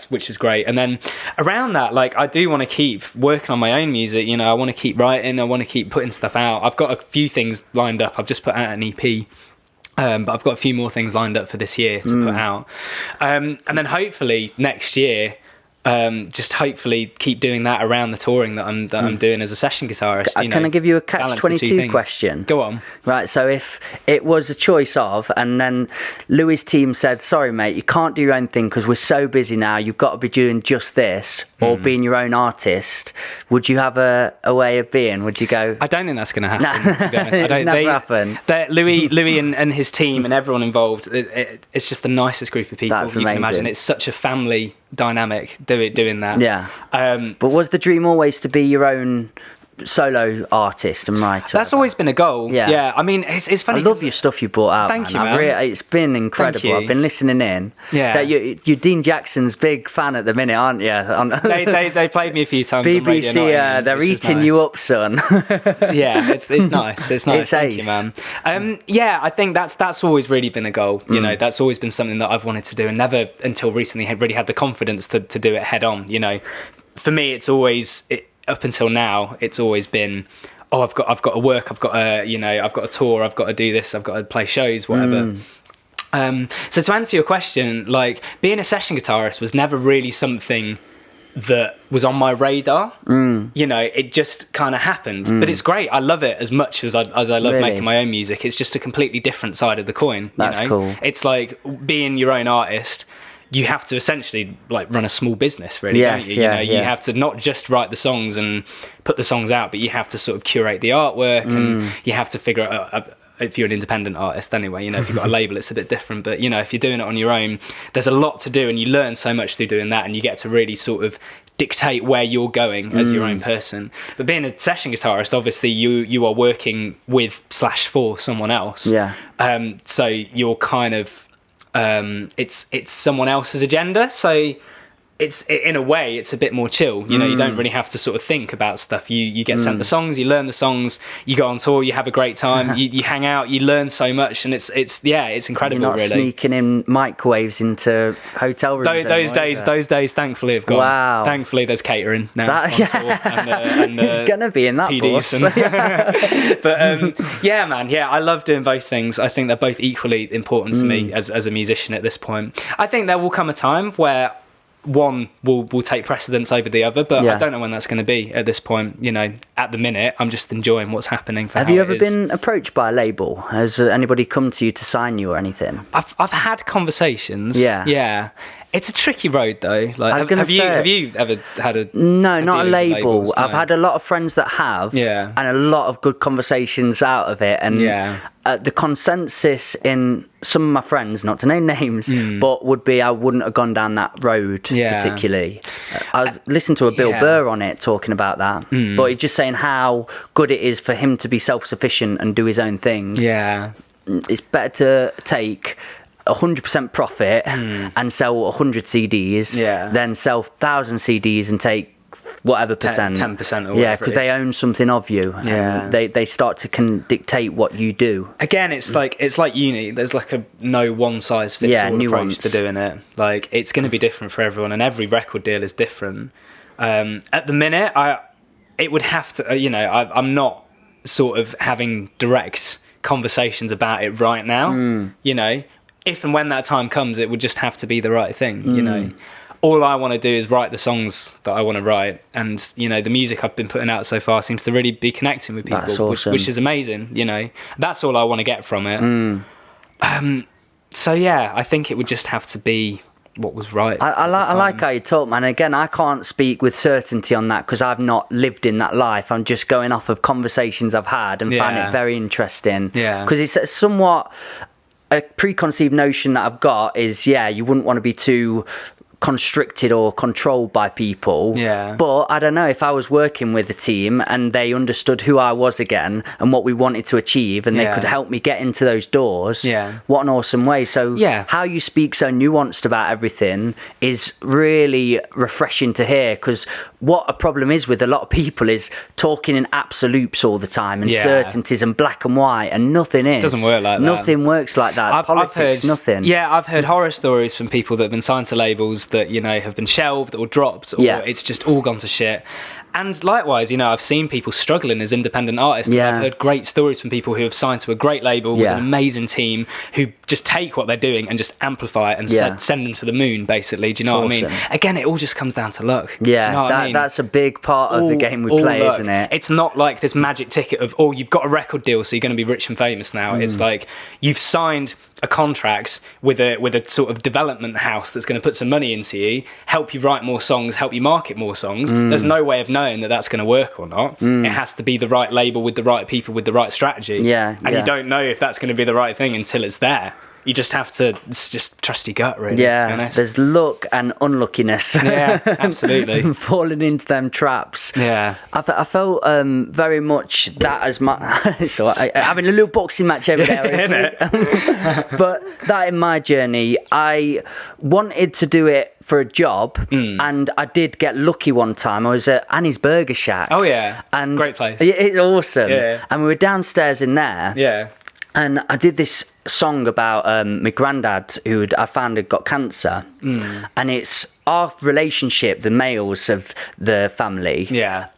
which is great. And then around that, like I do want to keep working on my own music. I want to keep writing. I want to keep putting stuff out. I've got a few things lined up. I've just put out an EP. But I've got a few more things lined up for this year to put out. And then hopefully next year, just hopefully keep doing that around the touring that I'm doing as a session guitarist. Can I give you a catch-22 question? Go on. Right, so if it was a choice of, and then Louis' team said, sorry mate, you can't do your own thing because we're so busy now, you've got to be doing just this, or being your own artist, would you have a way of being? Would you go... I don't think that's going to happen, to be honest. Never happen. Louis and his team and everyone involved, it's just the nicest group of people you can imagine. It's such a family dynamic doing that. Yeah. But was the dream always to be your own solo artist and writer? That's always been a goal. Yeah. I mean, it's funny. I love your stuff you brought out. Thank you, man. It's been incredible. I've been listening in. Yeah. You're Dean Jackson's big fan at the minute, aren't you? They played me a few times. BBC, on Radio they're eating you up, son. Yeah, it's nice. It's nice. Thank you, man. Yeah, I think that's always really been a goal. You know, that's always been something that I've wanted to do, and never until recently had really had the confidence to do it head on. You know, for me, it's always. Up until now, it's always been, I've got to work, I've got to tour, I've got to do this, I've got to play shows, whatever. So to answer your question, like being a session guitarist was never really something that was on my radar. You know, it just kind of happened. But it's great. I love it as much as I love making my own music. It's just a completely different side of the coin. That's cool. It's like being your own artist. You have to essentially like run a small business, really, don't you? You have to not just write the songs and put the songs out, but you have to sort of curate the artwork, and you have to figure out, if you're an independent artist anyway, you know, if you've got a label, it's a bit different. But, you know, if you're doing it on your own, there's a lot to do, and you learn so much through doing that, and you get to really sort of dictate where you're going as your own person. But being a session guitarist, obviously you are working with / for someone else. Yeah. So you're kind of... it's someone else's agenda, so it's in a way it's a bit more chill. You know, you don't really have to sort of think about stuff. You get sent the songs, you learn the songs, you go on tour, you have a great time, you hang out, you learn so much, and it's incredible. You're not really sneaking in microwaves into hotel rooms. Those days thankfully have gone. Wow. Thankfully there's catering now on tour, and it's gonna be in that PDs bus. But yeah, man, I love doing both things. I think they're both equally important to me as a musician at this point. I think there will come a time where one will take precedence over the other, but I don't know when that's going to be at this point. You know, at the minute I'm just enjoying what's happening. Have you ever been approached by a label? Has anybody come to you to sign you or anything? I've had conversations. Yeah. It's a tricky road though. Like, have you ever had a not a label? No. I've had a lot of friends that have, and a lot of good conversations out of it. And the consensus in some of my friends, not to name names, but would be I wouldn't have gone down that road particularly. I listened to a Bill Burr on it talking about that, but he's just saying how good it is for him to be self-sufficient and do his own thing. Yeah, it's better to take 100% profit and sell 100 CDs than sell 1,000 CDs and take whatever percent, 10% or whatever. Yeah, because they own something of you. Yeah, they start to dictate what you do. Again, it's like uni. There's like a no one size fits all approach to doing it. Like it's going to be different for everyone, and every record deal is different. At the minute, it would have to. You know, I'm not sort of having direct conversations about it right now. You know. If and when that time comes, it would just have to be the right thing, you know. All I want to do is write the songs that I want to write, and you know, the music I've been putting out so far seems to really be connecting with people. That's awesome. which is amazing. You know, that's all I want to get from it. So yeah, I think it would just have to be what was right. I like how you talk, man. Again, I can't speak with certainty on that because I've not lived in that life. I'm just going off of conversations I've had and find it very interesting. Yeah, because it's somewhat. A preconceived notion that I've got is, you wouldn't want to be too constricted or controlled by people. Yeah. But I don't know, if I was working with a team and they understood who I was again and what we wanted to achieve, and they could help me get into those doors. Yeah. What an awesome way. So how you speak so nuanced about everything is really refreshing to hear, because what a problem is with a lot of people is talking in absolutes all the time and certainties and black and white, and nothing is. It doesn't work like that. Nothing works like that. Politics, I've heard, nothing. Yeah, I've heard horror stories from people that have been signed to labels that, you know, have been shelved or dropped, or it's just all gone to shit. And likewise, you know, I've seen people struggling as independent artists. Yeah. And I've heard great stories from people who have signed to a great label with an amazing team who just take what they're doing and just amplify it and send them to the moon, basically. Do you know what I mean? Again, it all just comes down to luck. Yeah, do you know what I mean? That's a big part of the game we play, isn't it? It's not like this magic ticket of, oh, you've got a record deal, so you're going to be rich and famous now. It's like you've signed a contract with a sort of development house that's going to put some money into you, help you write more songs, help you market more songs. There's no way of knowing that that's going to work or not. It has to be the right label with the right people with the right strategy. And you don't know if that's going to be the right thing until it's there. You just have to just trust your gut, really, to be honest. There's luck and unluckiness. Yeah, absolutely. Falling into them traps. Yeah. I felt very much that as my... so having a little boxing match over there. But that in my journey, I wanted to do it for a job, and I did get lucky one time. I was at Annie's Burger Shack. Oh, yeah. And great place. It's awesome. Yeah. And we were downstairs in there. Yeah. And I did this song about my granddad, who I found had got cancer. And it's our relationship, the males of the family,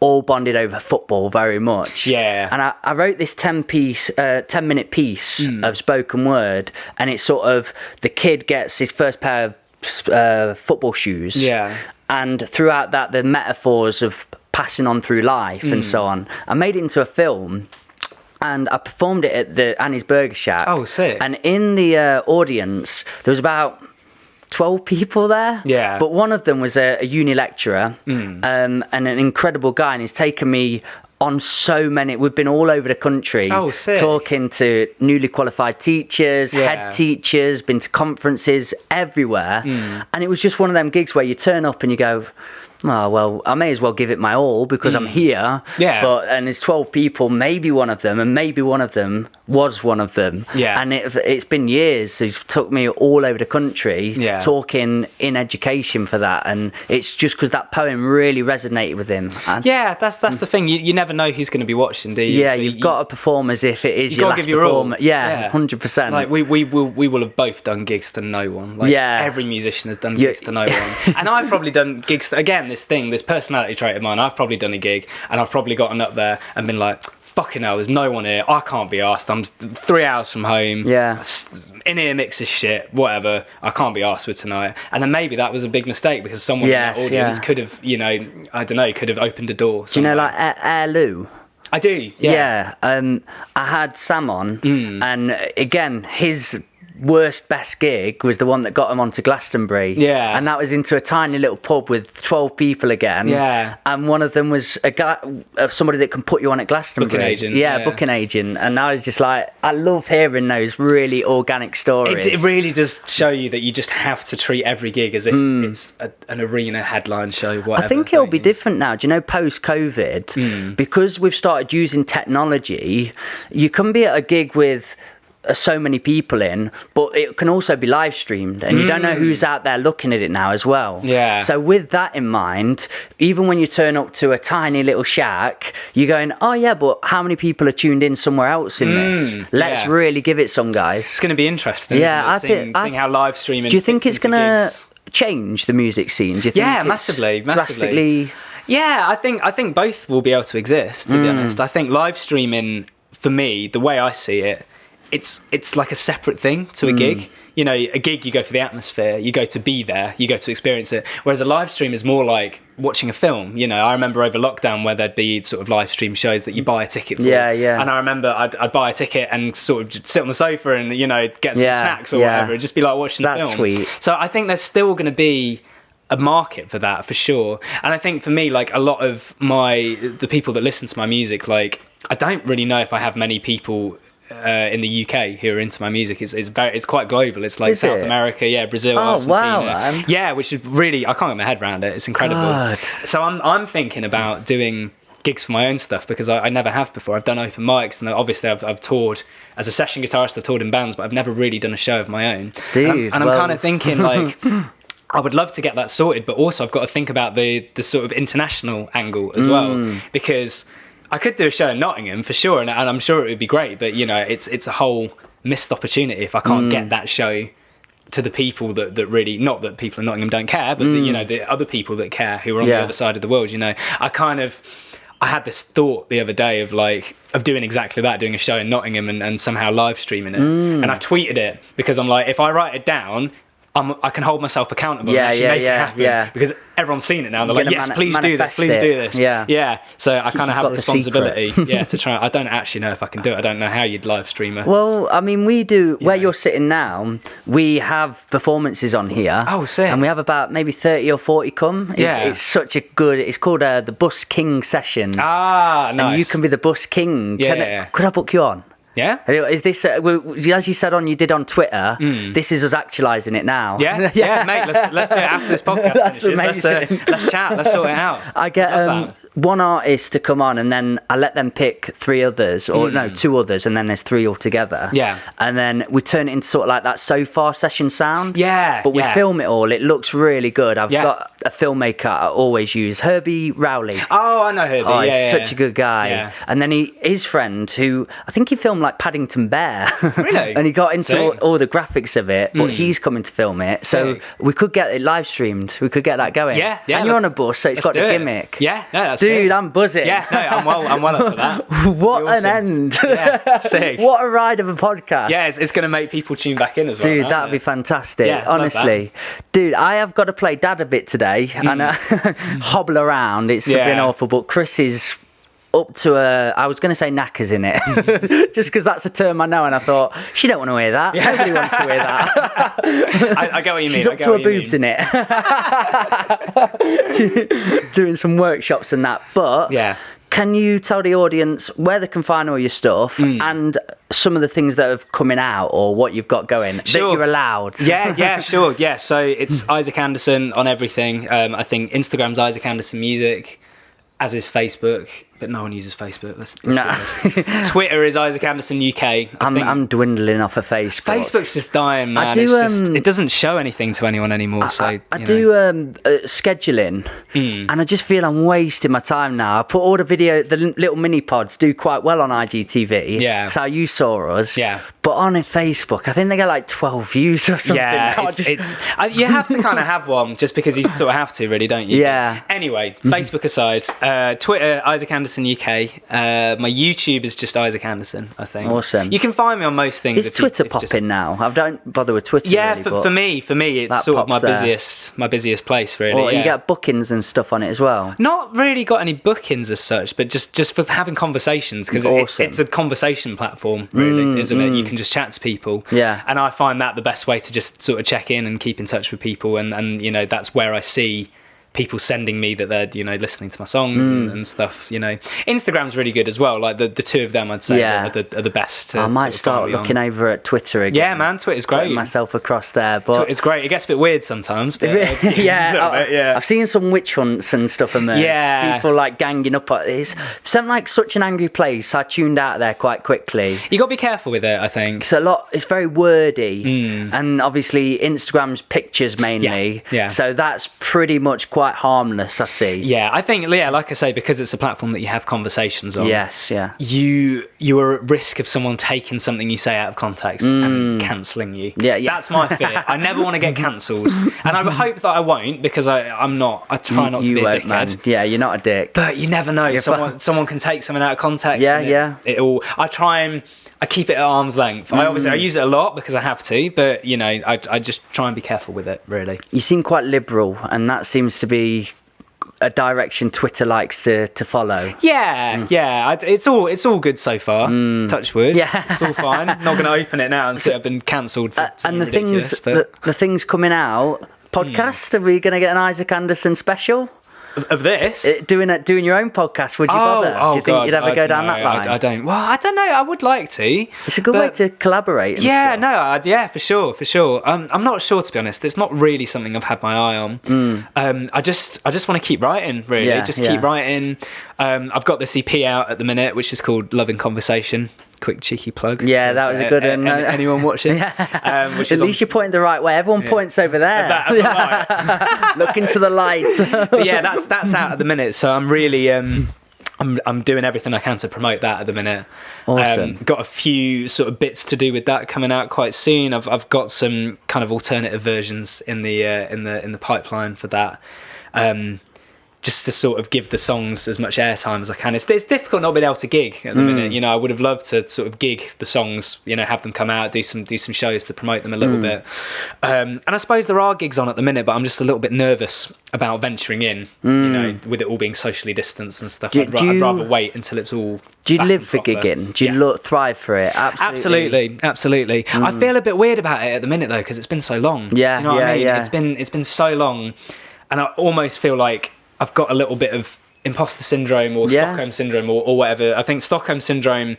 all bonded over football very much. Yeah. And I wrote this 10-minute piece of spoken word, and it's sort of the kid gets his first pair of football shoes. Yeah. And throughout that, the metaphors of passing on through life and so on. I made it into a film. And I performed it at the Annie's Burger Shack. Oh, sick. And in the audience, there was about 12 people there. Yeah. But one of them was a uni lecturer and an incredible guy. And he's taken me on so many... We've been all over the country. Oh, sick. Talking to newly qualified teachers, head teachers, been to conferences everywhere. And it was just one of them gigs where you turn up and you go... Oh, well, I may as well give it my all because I'm here. Yeah. And there's 12 people, maybe one of them, and maybe one of them was one of them. Yeah. And it's been years. He's took me all over the country talking in education for that. And it's just because that poem really resonated with him. And that's the thing. You never know who's going to be watching, do you? Yeah, so you've got to perform as if it is your last performance. Yeah, 100%. Like we will have both done gigs to no one. Like every musician has done gigs to no one. And I've probably done gigs to, again, this personality trait of mine, I've probably done a gig and I've probably gotten up there and been like, fucking hell, there's no one here, I can't be asked, I'm 3 hours from home, in here mixes shit, whatever, I can't be asked with tonight. And then maybe that was a big mistake because someone in that audience could have, you know, I don't know, could have opened a door somewhere. Do you know, like Air Lou? I do, yeah. I had Sam on and again, his best gig was the one that got him onto Glastonbury. Yeah. And that was into a tiny little pub with 12 people again. Yeah. And one of them was a guy, somebody that can put you on at Glastonbury. Booking agent. Yeah, booking agent. And I was just like, I love hearing those really organic stories. It really does show you that you just have to treat every gig as if it's an arena headline show, whatever. I think it'll be different now. Do you know, post-COVID, because we've started using technology, you can be at a gig with so many people in, but it can also be live streamed and you don't know who's out there looking at it now as well. Yeah. So with that in mind, even when you turn up to a tiny little shack, you're going, oh yeah, but how many people are tuned in somewhere else in this? Let's really give it some, guys. It's going to be interesting, isn't it? Seeing how live streaming do you think it's going to gigs. Change the music scene? Do you think massively. Drastically? Yeah, I think both will be able to exist, to be honest. I think live streaming, for me, the way I see it, it's like a separate thing to a gig. You know, a gig, you go for the atmosphere, you go to be there, you go to experience it. Whereas a live stream is more like watching a film. You know, I remember over lockdown where there'd be sort of live stream shows that you buy a ticket for. Yeah. And I remember I'd buy a ticket and sort of just sit on the sofa and, you know, get some snacks or whatever. It'd just be like watching the film. That's sweet. So I think there's still going to be a market for that, for sure. And I think for me, like a lot of the people that listen to my music, like I don't really know if I have many people in the UK who are into my music. It's quite global. It's like South America, Brazil, Argentina. Wow, man. Yeah, which is really, I can't get my head around it. It's incredible. God. So I'm thinking about doing gigs for my own stuff because I never have before. I've done open mics and obviously I've toured as a session guitarist. I've toured in bands, but I've never really done a show of my own. Dude, and I'm kind of thinking like I would love to get that sorted, but also I've got to think about the sort of international angle as well, because I could do a show in Nottingham for sure, and I'm sure it would be great, but you know, it's a whole missed opportunity if I can't get that show to the people that really, not that people in Nottingham don't care, but the other people that care who are on the other side of the world. I had this thought the other day of doing exactly that, doing a show in Nottingham and somehow live streaming it. And I tweeted it because I'm like, if I write it down, I can hold myself accountable and actually make it happen. Because everyone's seen it now. They're like, yes, please do this, please do this. Yeah. So I kind of have a responsibility to try. I don't actually know if I can do it. I don't know how you'd live stream it. Well, I mean, we do, where you're sitting now, we have performances on here. Oh, sick. And we have about maybe 30 or 40 come. It's such a good, it's called the Bus King session. Ah, nice. And you can be the Bus King. Could I book you on? Yeah. Is this as you said you did on Twitter? This is us actualising it now. Yeah, mate. Let's do it after this podcast finishes. Let's chat. Let's sort it out. I get one artist to come on, and then I let them pick 3 others, or no, 2 others, and then there's 3 altogether. Yeah. And then we turn it into sort of like that so far session sound. Yeah. But we film it all. It looks really good. I've got a filmmaker I always use, Herbie Rowley. Oh, I know Herbie. Oh, he's such a good guy. Yeah. And then his friend, who I think he filmed like Paddington Bear. Really? And he got into all the graphics of it, but he's coming to film it. So we could get it live streamed. We could get that going. Yeah. And you're on a bus, so it's got the gimmick. Yeah, no, that's dude, sick. I'm buzzing. Yeah, no, I'm well up for that. What an end. Yeah, sick. What a ride of a podcast. Yeah, it's going to make people tune back in as well. Dude, that'd be fantastic. Yeah, honestly. Dude, I have got to play Dad a bit today and hobble around. It's been awful, but Chris is up to I was going to say knackers in it, just because that's a term I know, and I thought, she don't want to hear that. Nobody wants to hear that. I get what you mean. She's up to her boobs in it. Doing some workshops and that, but can you tell the audience where they can find all your stuff and some of the things that have coming out or what you've got going that you're allowed? Yeah, sure. Yeah, so it's Isaac Anderson on everything. I think Instagram's Isaac Anderson Music, as is Facebook, but no one uses Facebook. Let's be honest. Twitter is Isaac Anderson UK. I'm dwindling off of Facebook. Facebook's just dying, man. It doesn't show anything to anyone anymore. I do scheduling, and I just feel I'm wasting my time now. I put all the little mini pods do quite well on IGTV. Yeah, that's how you saw us. Yeah, but on Facebook, I think they get like 12 views or something. Yeah, you have to kind of have one just because you sort of have to, really, don't you? Yeah. Anyway, Facebook aside, Twitter Isaac Anderson UK. My YouTube is just Isaac Anderson, I think. Awesome. You can find me on most things. Is Twitter popping now? I don't bother with Twitter. Yeah, really, for me, it's sort of my busiest place, really. Or you get bookings and stuff on it as well. Not really got any bookings as such, but just for having conversations, because it's a conversation platform, really, isn't it? You can just chat to people. Yeah. And I find that the best way to just sort of check in and keep in touch with people, and that's where I see people sending me that they're listening to my songs and stuff. Instagram's really good as well. Like the 2 of them, I'd say are the best. I might start looking over at Twitter again. Yeah, man, Twitter's great. Putting myself across there, but it's great. It gets a bit weird sometimes. But, I've seen some witch hunts and stuff emerge. Yeah, people like ganging up. It's something like such an angry place. I tuned out there quite quickly. You got to be careful with it, I think. It's very wordy, and obviously Instagram's pictures mainly. Yeah. So that's pretty much quite harmless, I see. Yeah, I think, like I say, because it's a platform that you have conversations on. Yes, yeah. You are at risk of someone taking something you say out of context and cancelling you. Yeah. That's my fear. I never want to get cancelled, and I hope that I won't, because I'm not. I try not to be a dickhead. Man. Yeah, you're not a dick. But you never know. Someone can take something out of context. Yeah. I keep it at arm's length. I use it a lot because I have to, but I just try and be careful with it, really. You seem quite liberal, and that seems to be a direction Twitter likes to follow. Yeah. It's all good so far. Touch wood. Yeah, it's all fine. Not going to open it now and say I've been cancelled for something ridiculous. The things coming out. Podcast. Are we going to get an Isaac Anderson special? Of this? Doing your own podcast, would you bother? Do you think you'd ever go down that line? I don't. Well, I don't know. I would like to. It's a good way to collaborate. For sure. I'm not sure, to be honest. It's not really something I've had my eye on. I just want to keep writing, really. Keep writing. I've got this EP out at the minute, which is called Love in Conversation. Quick cheeky plug. Yeah, that was a good one. Anyone watching? At least you're pointing the right way. Everyone points over there. Look into the light. But yeah, that's out at the minute. So I'm really I'm doing everything I can to promote that at the minute. Awesome. Got a few sort of bits to do with that coming out quite soon. I've got some kind of alternative versions in the pipeline for that. Just to sort of give the songs as much airtime as I can. It's difficult not being able to gig at the minute. You know, I would have loved to sort of gig the songs, you know, have them come out, do some shows to promote them a little bit. And I suppose there are gigs on at the minute, but I'm just a little bit nervous about venturing in, you know, with it all being socially distanced and stuff. I'd rather wait until it's all. Do you live for gigging? Do you thrive for it? Absolutely. I feel a bit weird about it at the minute though, because it's been so long. Yeah, do you know what I mean? Yeah. It's been so long, and I almost feel like I've got a little bit of imposter syndrome or Stockholm syndrome or whatever. I think Stockholm syndrome,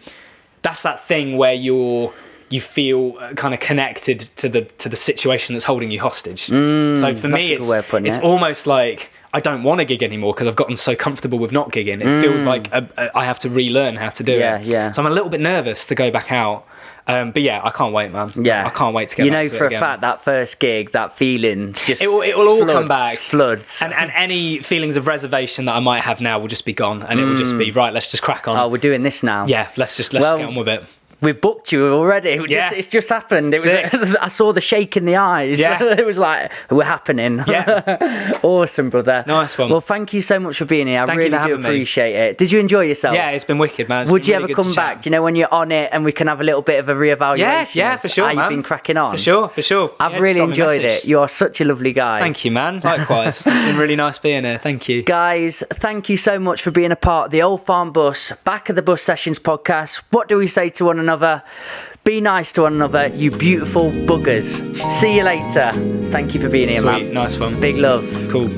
that's that thing where you feel kind of connected to the situation that's holding you hostage. So for me, it's almost like I don't want to gig anymore because I've gotten so comfortable with not gigging. It feels like I have to relearn how to do it. Yeah. So I'm a little bit nervous to go back out. But yeah, I can't wait, man. Yeah, I can't wait to get back to it again. You know for a fact that first gig, that feeling, just it will all come back. Floods. And any feelings of reservation that I might have now will just be gone, and it will just be right. Let's just crack on. Oh, we're doing this now. Yeah, let's just get on with it. We've booked you already. It's just happened. I saw the shake in the eyes. Yeah. It was like, we're happening. Yeah. Awesome, brother. Nice one. Well, thank you so much for being here. I really do appreciate it. Did you enjoy yourself? Yeah, it's been wicked, man. Would you ever come back? Do you know, when you're on it and we can have a little bit of a reevaluation? Yeah, for sure, how man. you've been cracking on? For sure. I've really enjoyed it. You are such a lovely guy. Thank you, man. Likewise. It's been really nice being here. Thank you. Guys, thank you so much for being a part of the Old Farm Bus, Back of the Bus Sessions podcast. What do we say to one another? Be nice to one another, you beautiful buggers. See you later. Thank you for being here, man. Sweet, nice one. Big love. Cool.